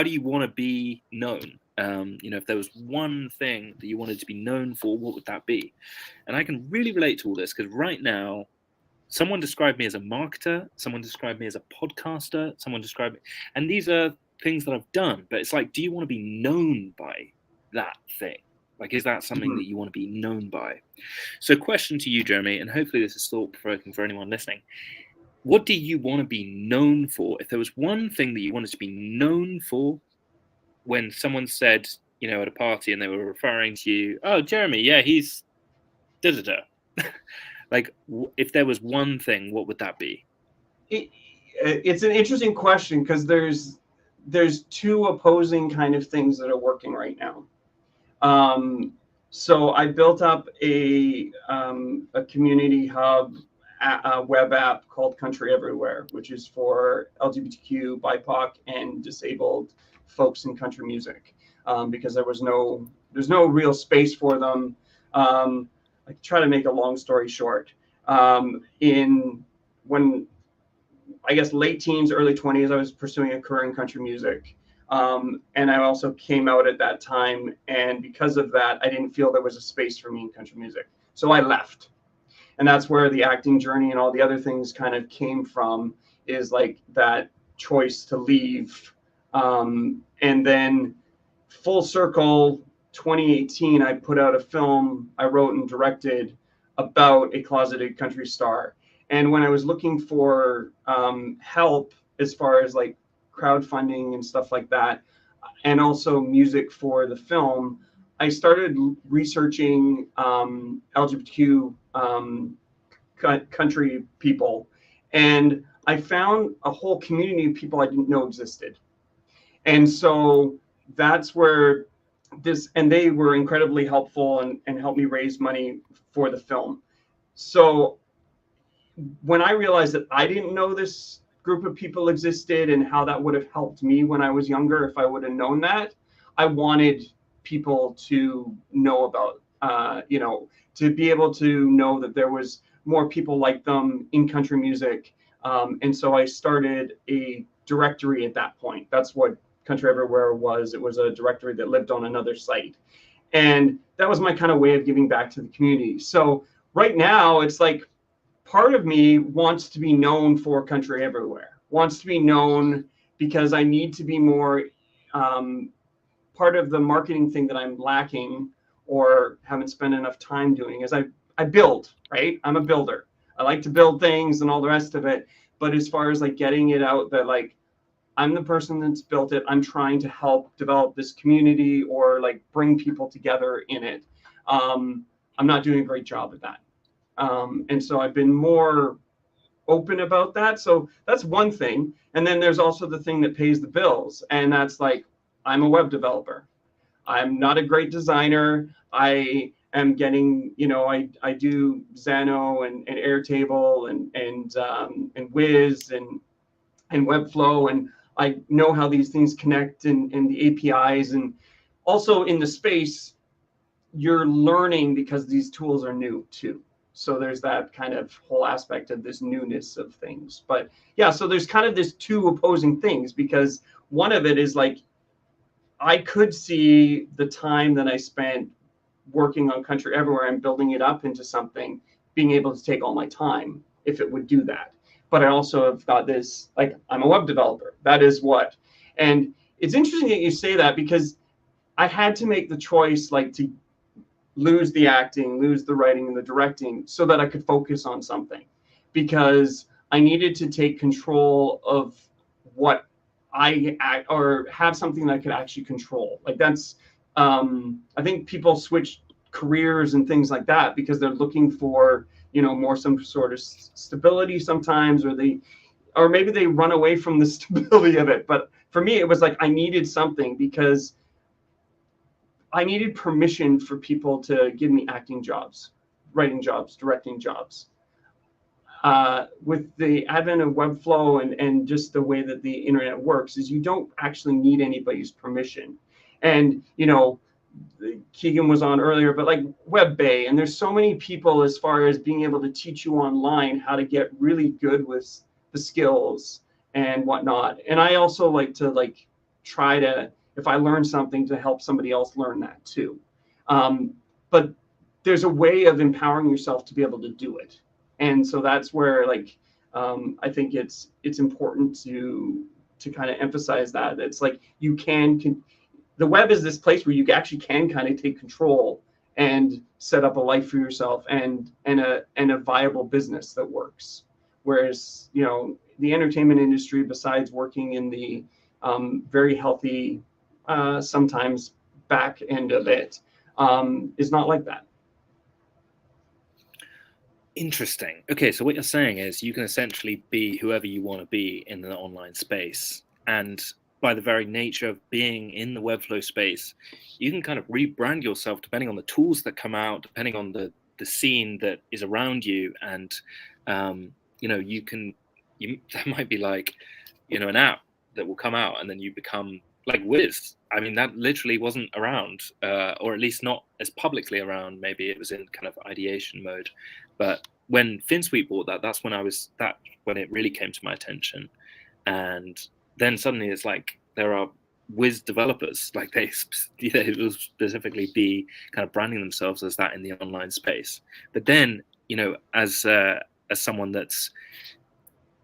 Speaker 4: do you want to be known? If there was one thing that you wanted to be known for, what would that be? And I can really relate to all this because right now, someone described me as a marketer, someone described me as a podcaster, someone described me, and these are things that I've done. But it's like, do you want to be known by that thing? Like, is that something that you want to be known by? So question to you, Jeremy, and hopefully this is thought-provoking for anyone listening. What do you want to be known for? If there was one thing that you wanted to be known for, when someone said, at a party and they were referring to you, oh, Jeremy, yeah, he's da-da-da. Like, if there was one thing, what would that be?
Speaker 2: It's an interesting question because there's two opposing kind of things that are working right now. So I built up a community hub, a web app called Country Everywhere, which is for LGBTQ, BIPOC, and disabled folks in country music, because there's no real space for them. I try to make a long story short. When I guess late teens, early 20s, I was pursuing a career in country music. And I also came out at that time. And because of that, I didn't feel there was a space for me in country music. So I left. And that's where the acting journey and all the other things kind of came from, is like that choice to leave. And then full circle, 2018, I put out a film I wrote and directed about a closeted country star. And when I was looking for help as far as like crowdfunding and stuff like that, and also music for the film, I started researching LGBTQ country people. And I found a whole community of people I didn't know existed. And so that's where and they were incredibly helpful and helped me raise money for the film. So when I realized that I didn't know this group of people existed and how that would have helped me when I was younger, if I would have known that, I wanted people to know about, to be able to know that there was more people like them in country music. And so I started a directory at that point. That's what Country Everywhere was. It was a directory that lived on another site. And that was my kind of way of giving back to the community. So right now, it's like part of me wants to be known for Country Everywhere, wants to be known because I need to be more part of the marketing thing that I'm lacking or haven't spent enough time doing is I build, right? I'm a builder. I like to build things and all the rest of it. But as far as like getting it out that like, I'm the person that's built it. I'm trying to help develop this community or like bring people together in it. I'm not doing a great job at that. And so I've been more open about that. So that's one thing. And then there's also the thing that pays the bills. And that's like, I'm a web developer. I'm not a great designer. I am getting, I do Xano and Airtable and Wiz and Webflow, and I know how these things connect and the APIs. And also in the space, you're learning because these tools are new too. So there's that kind of whole aspect of this newness of things. But yeah, so there's kind of this two opposing things, because one of it is like, I could see the time that I spent working on Country Everywhere and building it up into something, being able to take all my time if it would do that. But I also have got this, like, I'm a web developer. That is what. And it's interesting that you say that, because I had to make the choice, like, to lose the acting, lose the writing and the directing so that I could focus on something, because I needed to take control of what or have something that I could actually control. Like that's, I think people switch careers and things like that because they're looking for, more some sort of stability sometimes, or maybe they run away from the stability of it. But for me, it was like, I needed something because I needed permission for people to give me acting jobs, writing jobs, directing jobs. With the advent of Webflow and just the way that the internet works, is you don't actually need anybody's permission. And, Keegan was on earlier, but like WebBay, and there's so many people as far as being able to teach you online how to get really good with the skills and whatnot. And I also like to try to, if I learn something, to help somebody else learn that too. But there's a way of empowering yourself to be able to do it. And so that's where I think it's important to kind of emphasize that. It's like you the web is this place where you actually can kind of take control and set up a life for yourself and a viable business that works. Whereas, the entertainment industry, besides working in the very healthy, sometimes back end of it, is not like that.
Speaker 4: Interesting. Okay, so what you're saying is you can essentially be whoever you want to be in the online space. And by the very nature of being in the Webflow space, you can kind of rebrand yourself depending on the tools that come out, depending on the scene that is around you. And, that might be like, an app that will come out and then you become like Wiz. I mean, that literally wasn't around, or at least not as publicly around. Maybe it was in kind of ideation mode. But when FinSuite bought that's when when it really came to my attention. And then suddenly it's like there are Wiz developers, like they will specifically be kind of branding themselves as that in the online space. But then, as someone that's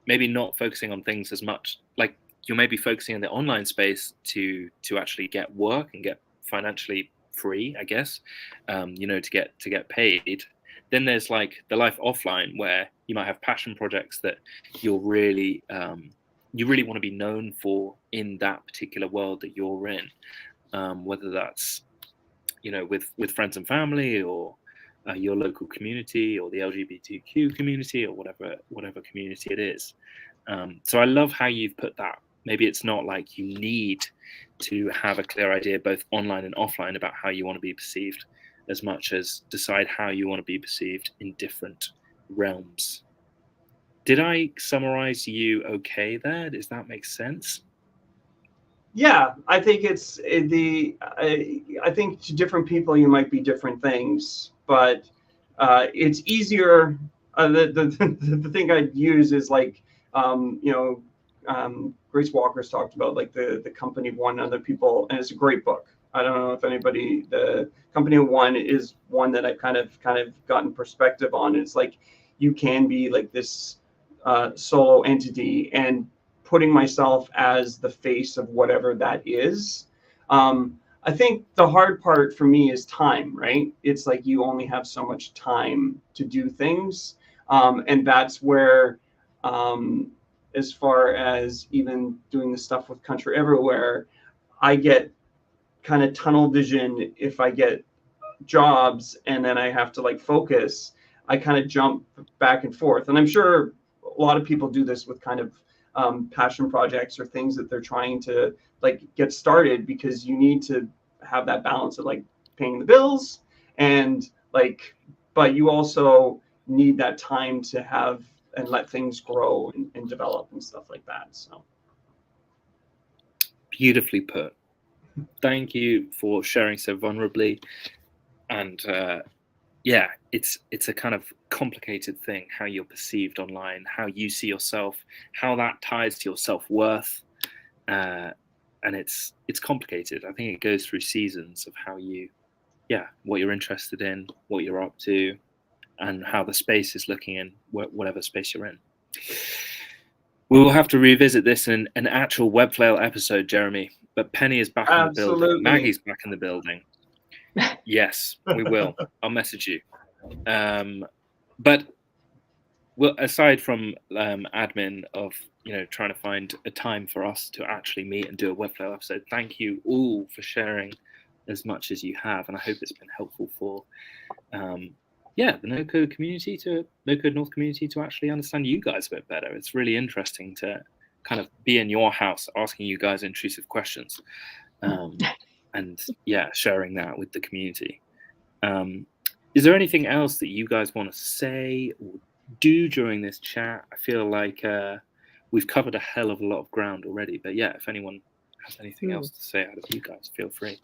Speaker 4: maybe not focusing on things as much, like you're maybe focusing on the online space to actually get work and get financially free, I guess, to get paid. Then there's like the life offline, where you might have passion projects that you're really you really want to be known for in that particular world that you're in, whether that's with friends and family, or your local community, or the LGBTQ community, or whatever community it is. So I love how you've put that. Maybe it's not like you need to have a clear idea both online and offline about how you want to be perceived, as much as decide how you want to be perceived in different realms. Did I summarize you okay there? Does that make sense?
Speaker 2: Yeah, I think I think to different people you might be different things, but it's easier. The thing I'd use is like Grace Walker's talked about, like the Company of One and Other People, and it's a great book. I don't know if anybody, the Company of One is one that I've kind of gotten perspective on. It's like you can be like this solo entity, and putting myself as the face of whatever that is. I think the hard part for me is time, right? It's like you only have so much time to do things. And that's where, as far as even doing the stuff with Country Everywhere, I get kind of tunnel vision. If I get jobs and then I have to like focus, I kind of jump back and forth. And I'm sure a lot of people do this with kind of passion projects or things that they're trying to like get started, because you need to have that balance of like paying the bills and like, but you also need that time to have and let things grow and develop and stuff like that. So
Speaker 4: beautifully put. Thank you for sharing so vulnerably. And yeah, it's a kind of complicated thing, how you're perceived online, how you see yourself, how that ties to your self-worth. And it's complicated. I think it goes through seasons of how what you're interested in, what you're up to, and how the space is looking in whatever space you're in. We will have to revisit this in an actual Webflail episode, Jeremy. But Penny is back in the building. Maggy's back in the building. Yes, we will. I'll message you. But well, aside from admin of trying to find a time for us to actually meet and do a Webflail episode, thank you all for sharing as much as you have, and I hope it's been helpful for the NoCode community, to NoCode North community, to actually understand you guys a bit better. It's really interesting to kind of be in your house asking you guys intrusive questions, and sharing that with the community. Is there anything else that you guys want to say or do during this chat? I feel like we've covered a hell of a lot of ground already, but if anyone has anything else to say out of you guys, feel free.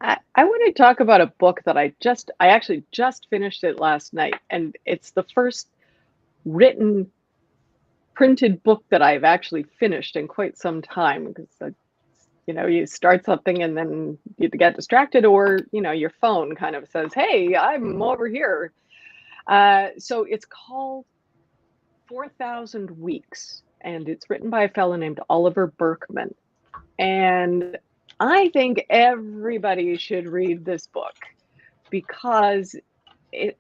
Speaker 1: I want to talk about a book that I actually just finished it last night, and it's the first written printed book that I've actually finished in quite some time, because you start something and then you get distracted, or your phone kind of says, hey, I'm over here. So it's called 4,000 Weeks, and it's written by a fellow named Oliver Berkman. And I think everybody should read this book, because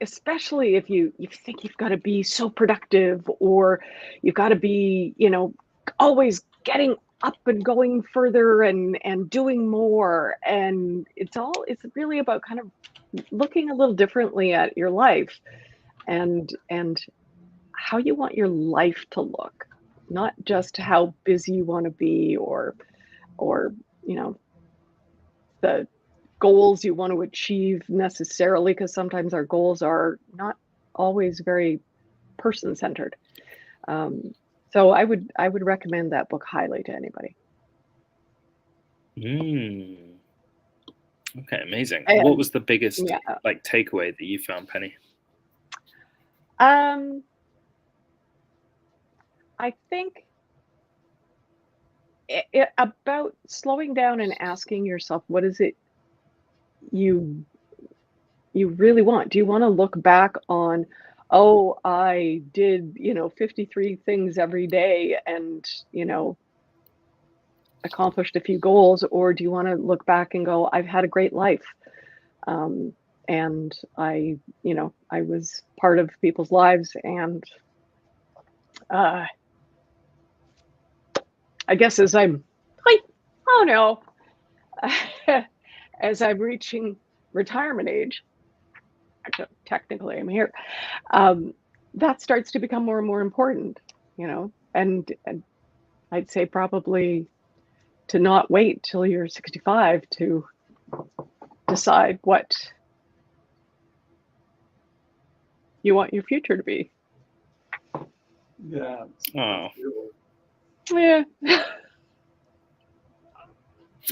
Speaker 1: especially if you think you've got to be so productive, or you've got to be, always getting up and going further and doing more. And it's really about kind of looking a little differently at your life and how you want your life to look, not just how busy you want to be, or the goals you want to achieve necessarily, because sometimes our goals are not always very person-centered. So I would recommend that book highly to anybody.
Speaker 4: Okay, amazing. And what was the biggest takeaway that you found, Penny?
Speaker 1: I think about slowing down and asking yourself, what is it you really want? Do you want to look back on, I did 53 things every day, and accomplished a few goals, or do you want to look back and go, I've had a great life, and I was part of people's lives, and I guess as I'm as I'm reaching retirement age, actually, technically I'm here, that starts to become more and more important, and I'd say probably to not wait till you're 65 to decide what you want your future to be.
Speaker 2: Yeah.
Speaker 4: Oh,
Speaker 1: Yeah.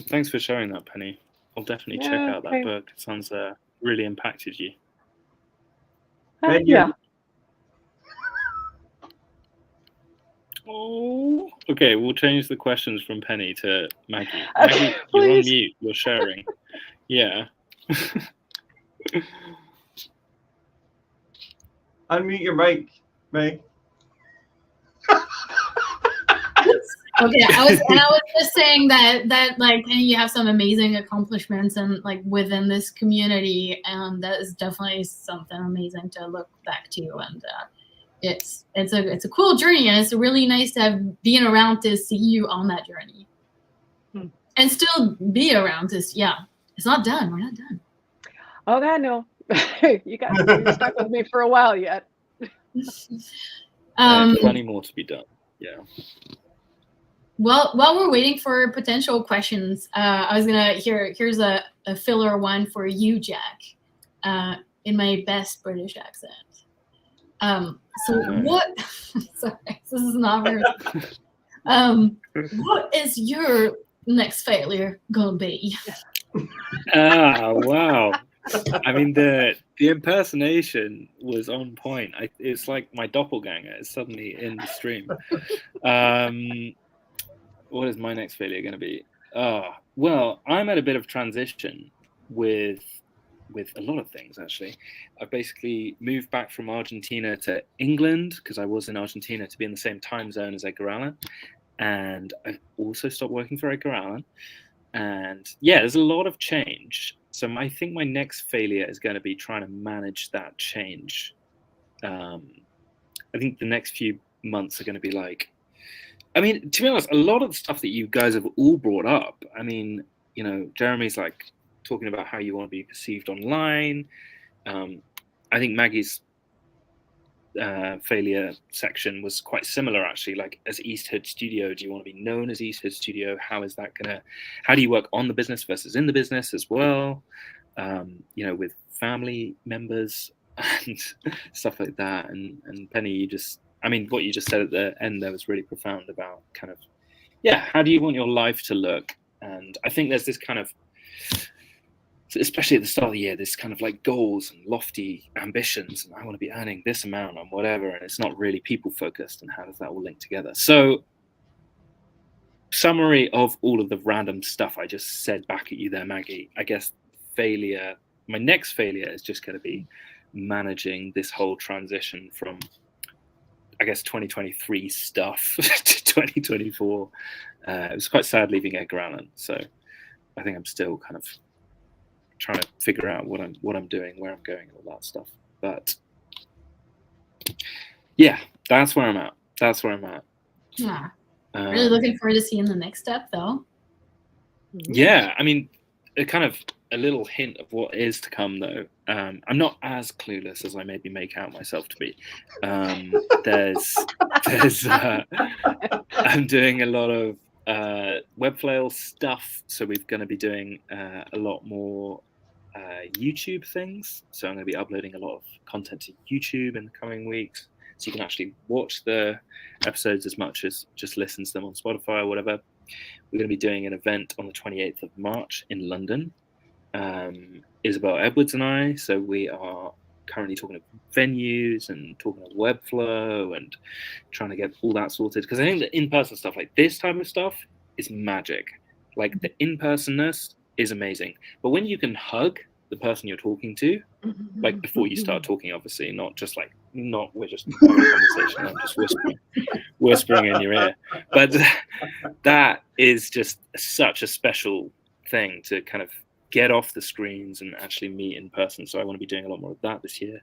Speaker 4: thanks for sharing that, Penny. I'll definitely check out that book. It sounds really impacted you.
Speaker 1: Yeah.
Speaker 4: Oh, okay. We'll change the questions from Penny to Maggie. Maggie, you're on mute. You're sharing. Yeah.
Speaker 2: Unmute your mic, Meg.
Speaker 3: Okay, I was just saying that like you have some amazing accomplishments and like within this community, and that is definitely something amazing to look back to, and it's a cool journey, and it's really nice to have been around to see you on that journey, and still be around to it's not done. We're not done.
Speaker 1: Oh God, no. You're stuck with me for a while yet.
Speaker 4: Plenty more to be done. Yeah.
Speaker 3: Well, while we're waiting for potential questions, I was gonna here's a filler one for you, Jack, in my best British accent. What? Sorry, this is not very. What is your next failure gonna be?
Speaker 4: Wow. I mean, the impersonation was on point. It's like my doppelganger is suddenly in the stream. What is my next failure going to be? Well, I'm at a bit of transition with a lot of things, actually. I basically moved back from Argentina to England because I was in Argentina to be in the same time zone as Edgar Allan. And I also stopped working for Edgar Allan. And yeah, there's a lot of change. So I think my next failure is going to be trying to manage that change. I think the next few months are going to be like, I mean, to be honest, a lot of the stuff that you guys have all brought up, I mean, Jeremy's like talking about how you want to be perceived online. I think Maggie's failure section was quite similar, actually. Like, as East Hood Studio, do you want to be known as East Hood Studio? How do you work on the business versus in the business as well? With family members and stuff like that. And Penny, what you just said at the end there was really profound about kind of, how do you want your life to look? And I think there's this kind of, especially at the start of the year, this kind of like goals and lofty ambitions, and I want to be earning this amount on whatever, and it's not really people focused, and how does that all link together? So, summary of all of the random stuff I just said back at you there, Maggie. I guess my next failure is just going to be managing this whole transition from, I guess, 2023 stuff to 2024. It was quite sad leaving Edgar Allan, so I think I'm still kind of trying to figure out what I'm doing, where I'm going, all that stuff. But yeah, that's where I'm at.
Speaker 3: Yeah. Really looking forward to seeing the next step, though.
Speaker 4: Yeah, I mean, a little hint of what is to come, though. I'm not as clueless as I maybe make out myself to be. There's I'm doing a lot of Webflail stuff, so we're going to be doing a lot more YouTube things. So I'm going to be uploading a lot of content to YouTube in the coming weeks, so you can actually watch the episodes as much as just listen to them on Spotify or whatever. We're going to be doing an event on the 28th of March in London. Isabel Edwards and I, so we are currently talking to venues and talking to Webflow and trying to get all that sorted, because I think the in-person stuff, like this type of stuff, is magic. Like, the in-personness is amazing, but when you can hug the person you're talking to, like before you start talking, obviously, not just like, we're just having a conversation, I'm just whispering in your ear. But that is just such a special thing to kind of get off the screens and actually meet in person. So I want to be doing a lot more of that this year.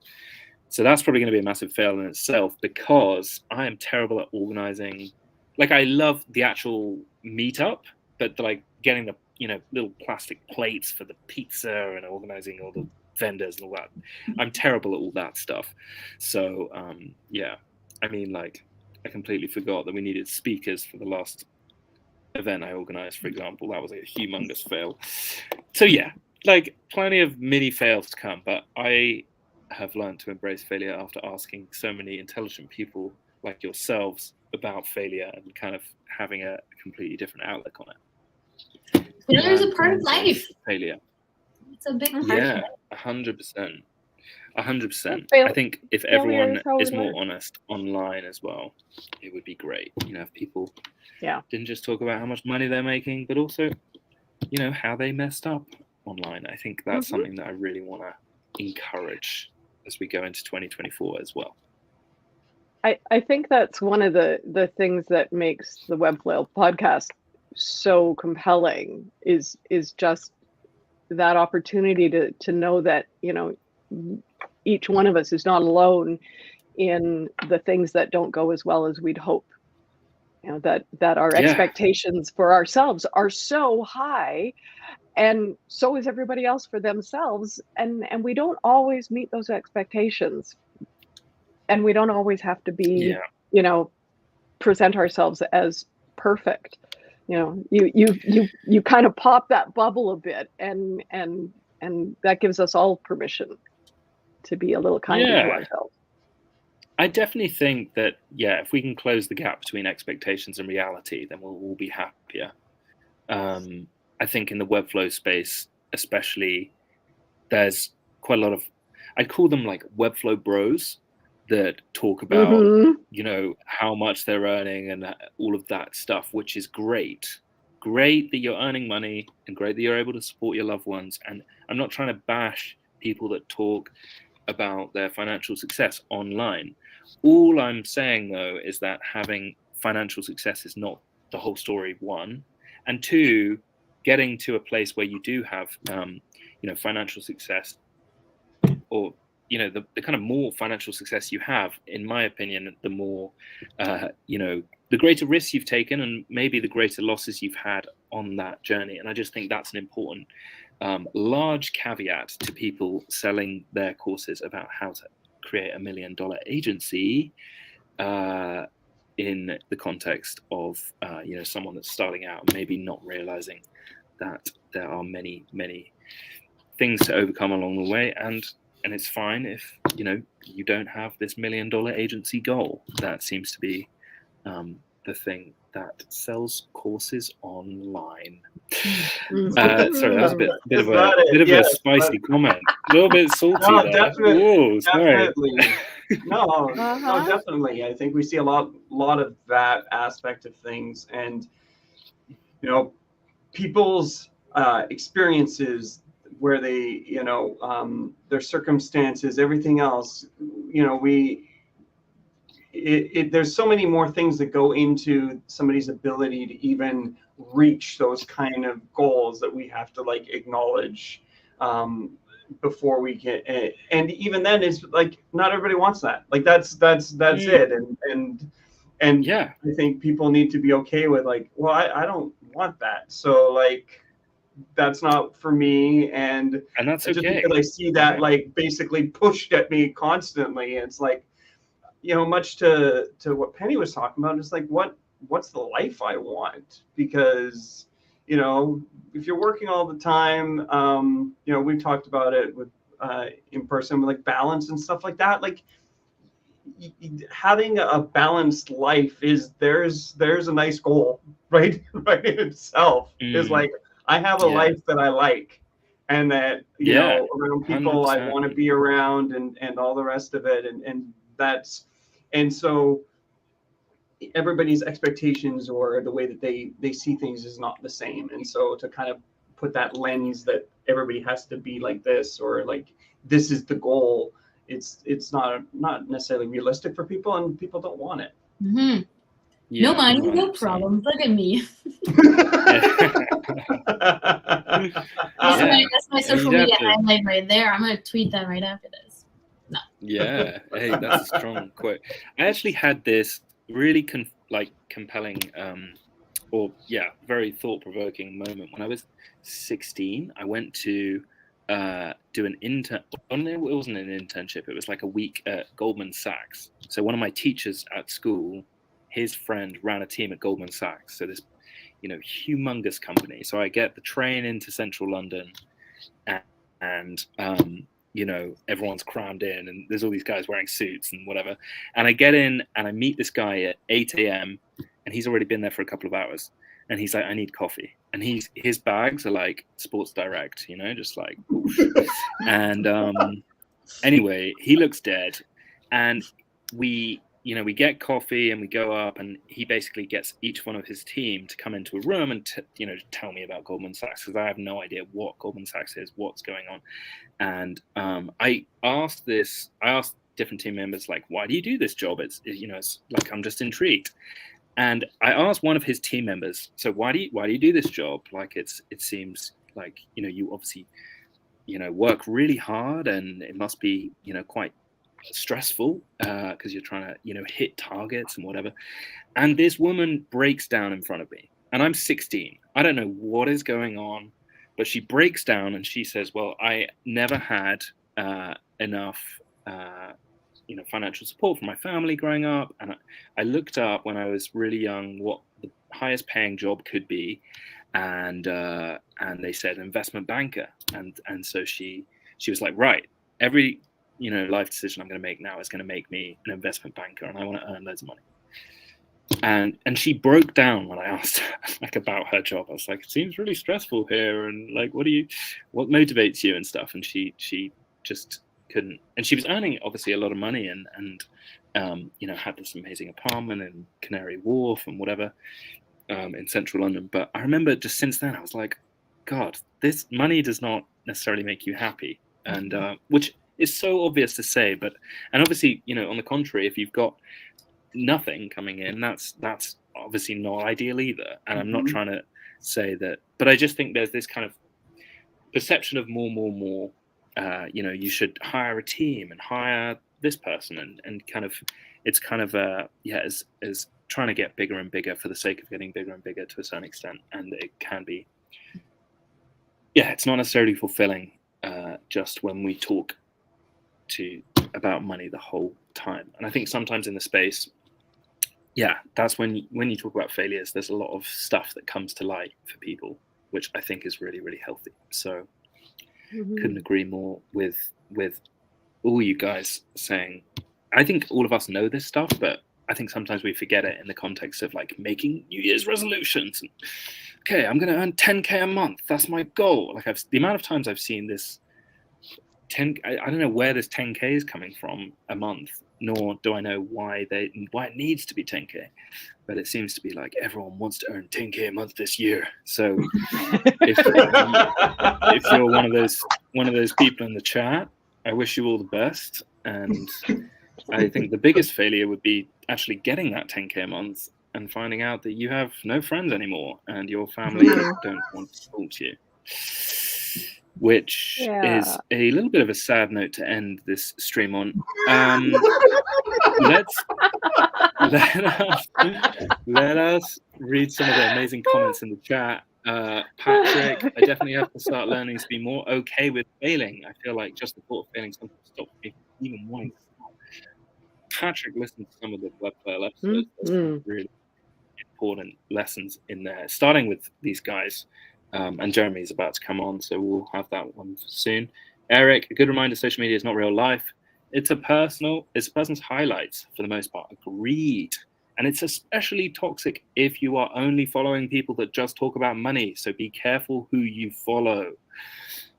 Speaker 4: So that's probably going to be a massive fail in itself, because I am terrible at organizing. Like, I love the actual meetup, but like getting the, little plastic plates for the pizza and organizing all the vendors and all that. I'm terrible at all that stuff. So yeah, I mean, like, I completely forgot that we needed speakers for the last event I organized, for example. That was a humongous fail. So yeah, like, plenty of mini fails to come, but I have learned to embrace failure after asking so many intelligent people like yourselves about failure and kind of having a completely different outlook on it.
Speaker 3: Failure is a part of life.
Speaker 4: Failure.
Speaker 3: It's a big part.
Speaker 4: Yeah, 100%. 100%. I think if everyone is more honest online as well, it would be great. If people didn't just talk about how much money they're making, but also, how they messed up online. I think that's something that I really want to encourage as we go into 2024 as well.
Speaker 1: I think that's one of the things that makes the Webflail podcast so compelling is just that opportunity to know that, each one of us is not alone in the things that don't go as well as we'd hope. That our expectations for ourselves are so high, and so is everybody else for themselves, and we don't always meet those expectations, and we don't always have to be present ourselves as perfect. You kind of pop that bubble a bit, and that gives us all permission to be a little kinder to ourselves.
Speaker 4: I definitely think that, if we can close the gap between expectations and reality, then we'll all be happier. I think in the Webflow space, especially, there's quite a lot of, I'd call them like Webflow bros that talk about, how much they're earning and all of that stuff, which is great. Great that you're earning money and great that you're able to support your loved ones. And I'm not trying to bash people that talk about their financial success online. All I'm saying, though, is that having financial success is not the whole story, one. And two, getting to a place where you do have, financial success, or, the kind of more financial success you have, in my opinion, the more, the greater risks you've taken and maybe the greater losses you've had on that journey. And I just think that's an important large caveat to people selling their courses about how to create $1 million agency in the context of someone that's starting out and maybe not realizing that there are many things to overcome along the way, and it's fine if you don't have this $1 million agency goal. That seems to be the thing that sells courses online. Sorry, that was a bit of a spicy comment, a little bit salty.
Speaker 2: No,
Speaker 4: there.
Speaker 2: definitely.
Speaker 4: Whoa, sorry.
Speaker 2: No, definitely. I think we see a lot of that aspect of things, and people's experiences, where they, their circumstances, everything else. There's so many more things that go into somebody's ability to even reach those kind of goals that we have to acknowledge before we get. And even then, is not everybody wants that. That's it. And I think people need to be okay with I don't want that. So that's not for me. And
Speaker 4: that's
Speaker 2: just
Speaker 4: okay.
Speaker 2: because I see that basically pushed at me constantly. It's much to what Penny was talking about, it's what's the life I want? Because, if you're working all the time, we've talked about it with in person with balance and stuff like that. Having a balanced life there's a nice goal, right in itself. Is I have a life that I like, and that around people 100%. I want to be around, and all the rest of it, and so everybody's expectations or the way that they see things is not the same, and so to kind of put that lens that everybody has to be like this, or like this is the goal. It's not necessarily realistic for people, and people don't want it.
Speaker 3: Mm-hmm.
Speaker 4: Yeah,
Speaker 3: no money,
Speaker 4: 100%.
Speaker 3: no problem. Look at me. That's my social media highlight right there. I'm gonna tweet that right after this. No.
Speaker 4: Yeah, hey, that's a strong quote. I actually had this really compelling, very thought-provoking moment when I was 16. I went to do an intern. It wasn't an internship. It was like a week at Goldman Sachs. So one of my teachers at school, his friend ran a team at Goldman Sachs. So this, humongous company. So I get the train into central London, and everyone's crammed in, and there's all these guys wearing suits and whatever. And I get in and I meet this guy at 8 a.m. and he's already been there for a couple of hours. And he's like, I need coffee. And his bags are like Sports Direct, just like, oof. And anyway, he looks dead. And we get coffee and we go up, and he basically gets each one of his team to come into a room and tell me about Goldman Sachs, because I have no idea what Goldman Sachs is, what's going on. And I asked different team members, like, why do you do this job? It's like, I'm just intrigued. And I asked one of his team members, so why do you do this job? Like, it seems like, you obviously, work really hard, and it must be, quite stressful because you're trying to, hit targets and whatever. And this woman breaks down in front of me, and I'm 16. I don't know what is going on, but she breaks down and she says, well, I never had enough financial support from my family growing up, and I looked up when I was really young what the highest paying job could be, and they said investment banker, and so she was like, right, every life decision I'm going to make now is going to make me an investment banker, and I want to earn loads of money. And she broke down when I asked her, like, about her job. I was like, it seems really stressful here, and like, what motivates you and stuff. And she just couldn't. And she was earning obviously a lot of money, and had this amazing apartment in Canary Wharf and whatever, in central London. But I remember just since then I was like, God, this money does not necessarily make you happy, and which is so obvious to say, and obviously, on the contrary, if you've got nothing coming in, that's obviously not ideal either. And I'm not trying to say that, but I just think there's this kind of perception of more. You should hire a team and hire this person, and kind of, it's kind of as trying to get bigger and bigger for the sake of getting bigger and bigger to a certain extent, and it can be, it's not necessarily fulfilling just when we talk about money the whole time. And I think sometimes in the space, that's when you talk about failures, there's a lot of stuff that comes to light for people, which I think is really, really healthy. So couldn't agree more with all you guys saying. I think all of us know this stuff, but I think sometimes we forget it in the context of like making New Year's resolutions. And, okay, I'm going to earn 10K a month. That's my goal. Like, the amount of times I've seen this 10, I don't know where this 10K is coming from a month, nor do I know why it needs to be 10K, but it seems to be like everyone wants to earn 10K a month this year. So if you're one of those people in the chat, I wish you all the best. And I think the biggest failure would be actually getting that 10K a month and finding out that you have no friends anymore and your family don't want to talk to you. Which is a little bit of a sad note to end this stream on. Let us read some of the amazing comments in the chat. Patrick, I definitely have to start learning to be more okay with failing. I feel like just the thought of failing sometimes stops me from even wanting to start. Patrick listened to some of the Webflail episodes. There's some really important lessons in there, starting with these guys. And Jeremy's about to come on, so we'll have that one soon. Eric, a good reminder, social media is not real life. It's a person's highlights for the most part. Agreed. And it's especially toxic if you are only following people that just talk about money. So be careful who you follow.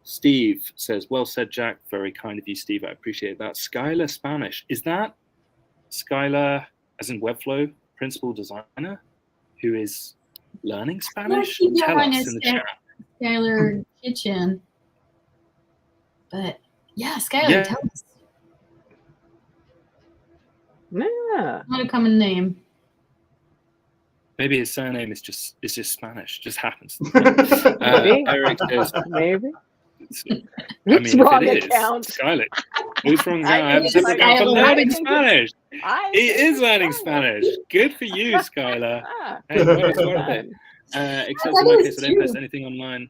Speaker 4: Steve says, well said, Jack. Very kind of you, Steve. I appreciate that. Skylar Spanish. Is that Skylar, as in Webflow, principal designer, who is learning Spanish? Tell us in the chat.
Speaker 3: Skylar Kitchen. But yeah, Skylar, tell us.
Speaker 1: Yeah.
Speaker 3: Not a common name.
Speaker 4: Maybe his surname is just Spanish. Just happens.
Speaker 1: Maybe.
Speaker 4: Eric says,
Speaker 1: Maybe.
Speaker 4: It's
Speaker 1: wrong account.
Speaker 4: Skylar. Who's wrong account? I have a
Speaker 3: It's
Speaker 4: separate account for
Speaker 3: Skylar.
Speaker 4: learning Spanish. He is learning
Speaker 1: Skylar.
Speaker 4: Spanish. Good for you, Skylar.
Speaker 1: Ah.
Speaker 4: Hey, well, it's worth it. Except in my case, I don't post
Speaker 3: true.
Speaker 4: anything online,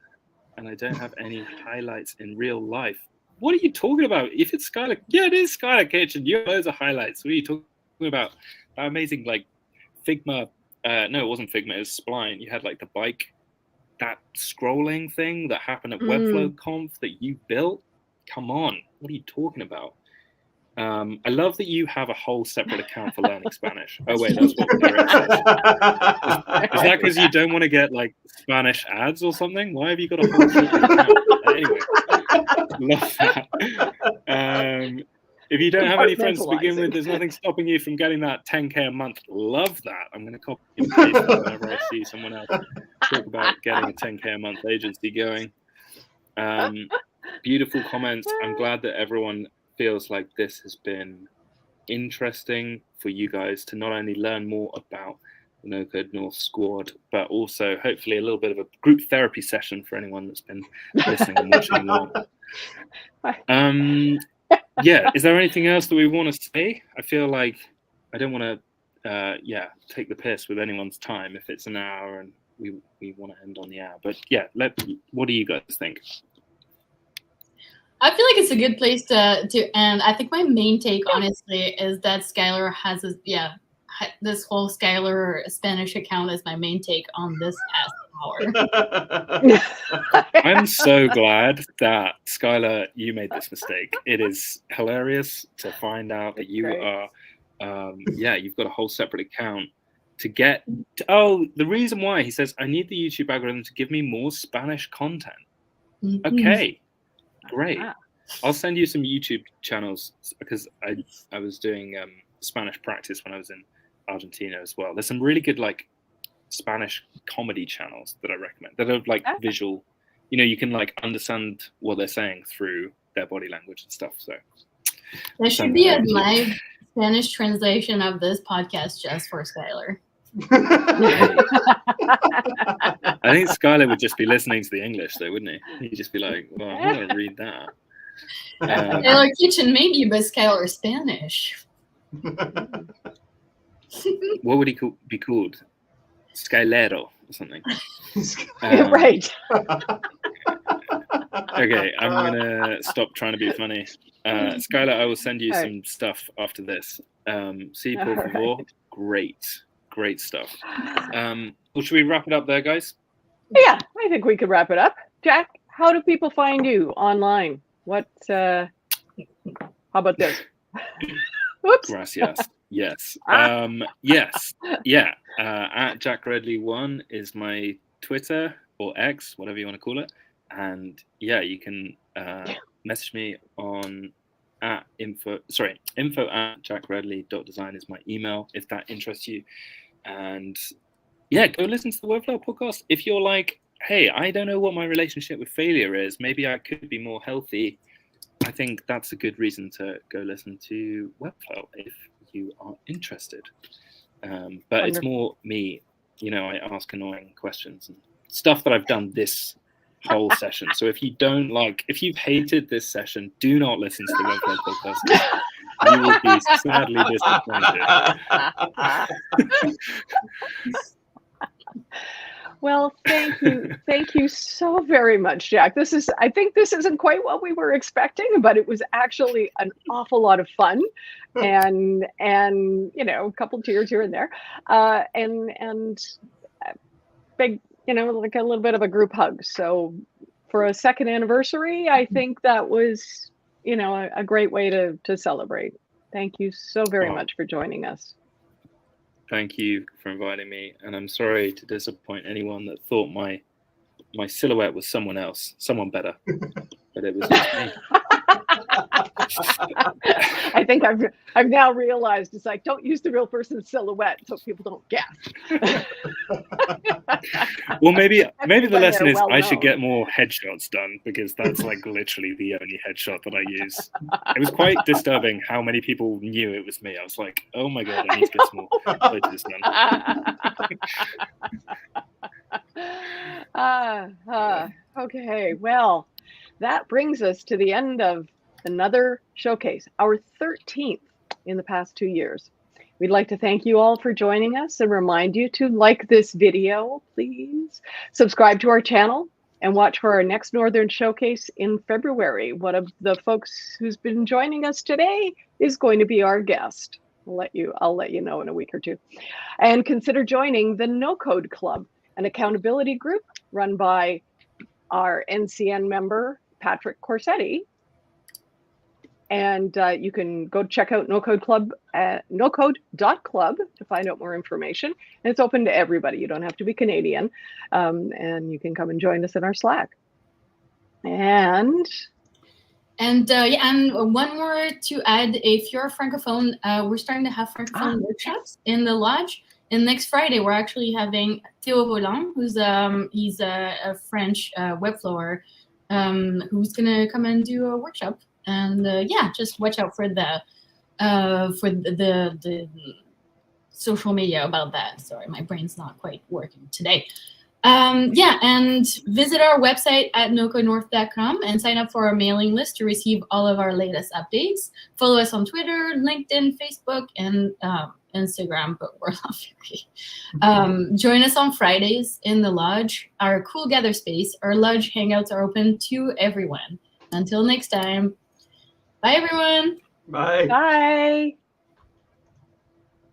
Speaker 4: and I don't have any highlights in real life. What are you talking about? If it's Skylar, yeah, it is Skylar Kitchen. You have loads of highlights. What are you talking about? That amazing, like, Figma. No, it wasn't Figma. It was Spline. You had like the bike, that scrolling thing that happened at Webflow Conf that you built. Come on, what are you talking about? I love that you have a whole separate account for learning Spanish. Oh wait, that's what Eric said. Is that because you don't want to get like Spanish ads or something? Why have you got a whole separate account? Anyway, love that. If you don't have any friends to begin with, there's nothing stopping you from getting that 10K a month. Love that. I'm going to copy and paste that whenever I see someone else talk about getting a 10K a month agency going. Beautiful comments. I'm glad that everyone feels like this has been interesting for you guys to not only learn more about the NoCode North squad, but also hopefully a little bit of a group therapy session for anyone that's been listening and watching along. Yeah, is there anything else that we want to say? I feel like I don't want to, take the piss with anyone's time if it's an hour and we want to end on the hour. But yeah, what do you guys think?
Speaker 3: I feel like it's a good place to end. I think my main take, honestly, is that Skylar has this whole Skylar Spanish account is my main take on this past hour.
Speaker 4: I'm so glad that Skylar, you made this mistake. It is hilarious to find out that you are, you've got a whole separate account to get. The reason why he says I need the YouTube algorithm to give me more Spanish content. Okay, great. I'll send you some YouTube channels because I was doing Spanish practice when I was in Argentina as well. There's some really good like Spanish comedy channels that I recommend that are like visual. You know, you can like understand what they're saying through their body language and stuff. So
Speaker 3: there should be a live Spanish translation of this podcast just for Skylar.
Speaker 4: I think Skylar would just be listening to the English though, wouldn't he? He'd just be like, well, I want to read that.
Speaker 3: Skylar Kitchen maybe, but Skylar Spanish.
Speaker 4: What would he be called? Skylero or something.
Speaker 1: Right.
Speaker 4: Okay, I'm gonna stop trying to be funny. Skylar, I will send you some stuff after this. See, por favor. Great stuff. Well, should we wrap it up there, guys?
Speaker 1: Yeah, I think we could wrap it up. Jack, how do people find you online? What? How about this? Oops.
Speaker 4: Gracias. Yes. Yes. Yeah. At Jack Redley 1 is my Twitter or X, whatever you want to call it. And yeah, you can message me on info@jackredley.design is my email if that interests you. And yeah, go listen to the Webflail podcast. If you're like, hey, I don't know what my relationship with failure is, maybe I could be more healthy, I think that's a good reason to go listen to Webflail if you are interested. But it's more me, you know, I ask annoying questions and stuff that I've done this whole session. So if you've hated this session, do not listen to the Webflail podcast. You will be sadly disappointed.
Speaker 1: Well, thank you so very much, Jack. I think this isn't quite what we were expecting, but it was actually an awful lot of fun, and you know, a couple tears here and there, and big, you know, like a little bit of a group hug. So for a second anniversary, I think that was, you know, a great way to celebrate. Thank you so very much for joining us.
Speaker 4: Thank you for inviting me, and I'm sorry to disappoint anyone that thought my silhouette was someone else, someone better, but it was just me.
Speaker 1: I think I've now realized it's like, don't use the real person's silhouette so people don't guess.
Speaker 4: Well, maybe the
Speaker 1: when
Speaker 4: lesson
Speaker 1: they're
Speaker 4: is I should
Speaker 1: well-known.
Speaker 4: get more headshots done, because that's like literally the only headshot that I use. It was quite disturbing how many people knew it was me. I was like, oh my god, I need to get some more photos done.
Speaker 1: Okay, well, that brings us to the end of another showcase, our 13th in the past 2 years. We'd like to thank you all for joining us and remind you to like this video, please. Subscribe to our channel and watch for our next Northern Showcase in February. One of the folks who's been joining us today is going to be our guest. I'll let you know in a week or two. And consider joining the NoCode Club, an accountability group run by our NCN member, Patrick Corsetti. And you can go check out NoCode Club at nocode.club to find out more information. And it's open to everybody. You don't have to be Canadian. And you can come and join us in our Slack. And
Speaker 3: one more to add, if you're a Francophone, we're starting to have Francophone workshops in the lodge. And next Friday, we're actually having Théo Roland, he's a French Webflower, who's gonna come and do a workshop. And just watch out for the social media about that. Sorry, my brain's not quite working today. And visit our website at nocodenorth.com and sign up for our mailing list to receive all of our latest updates. Follow us on Twitter, LinkedIn, Facebook, and Instagram, but we're not very. Join us on Fridays in the lodge, our cool gather space. Our lodge hangouts are open to everyone. Until next time, bye everyone.
Speaker 2: Bye.
Speaker 1: bye.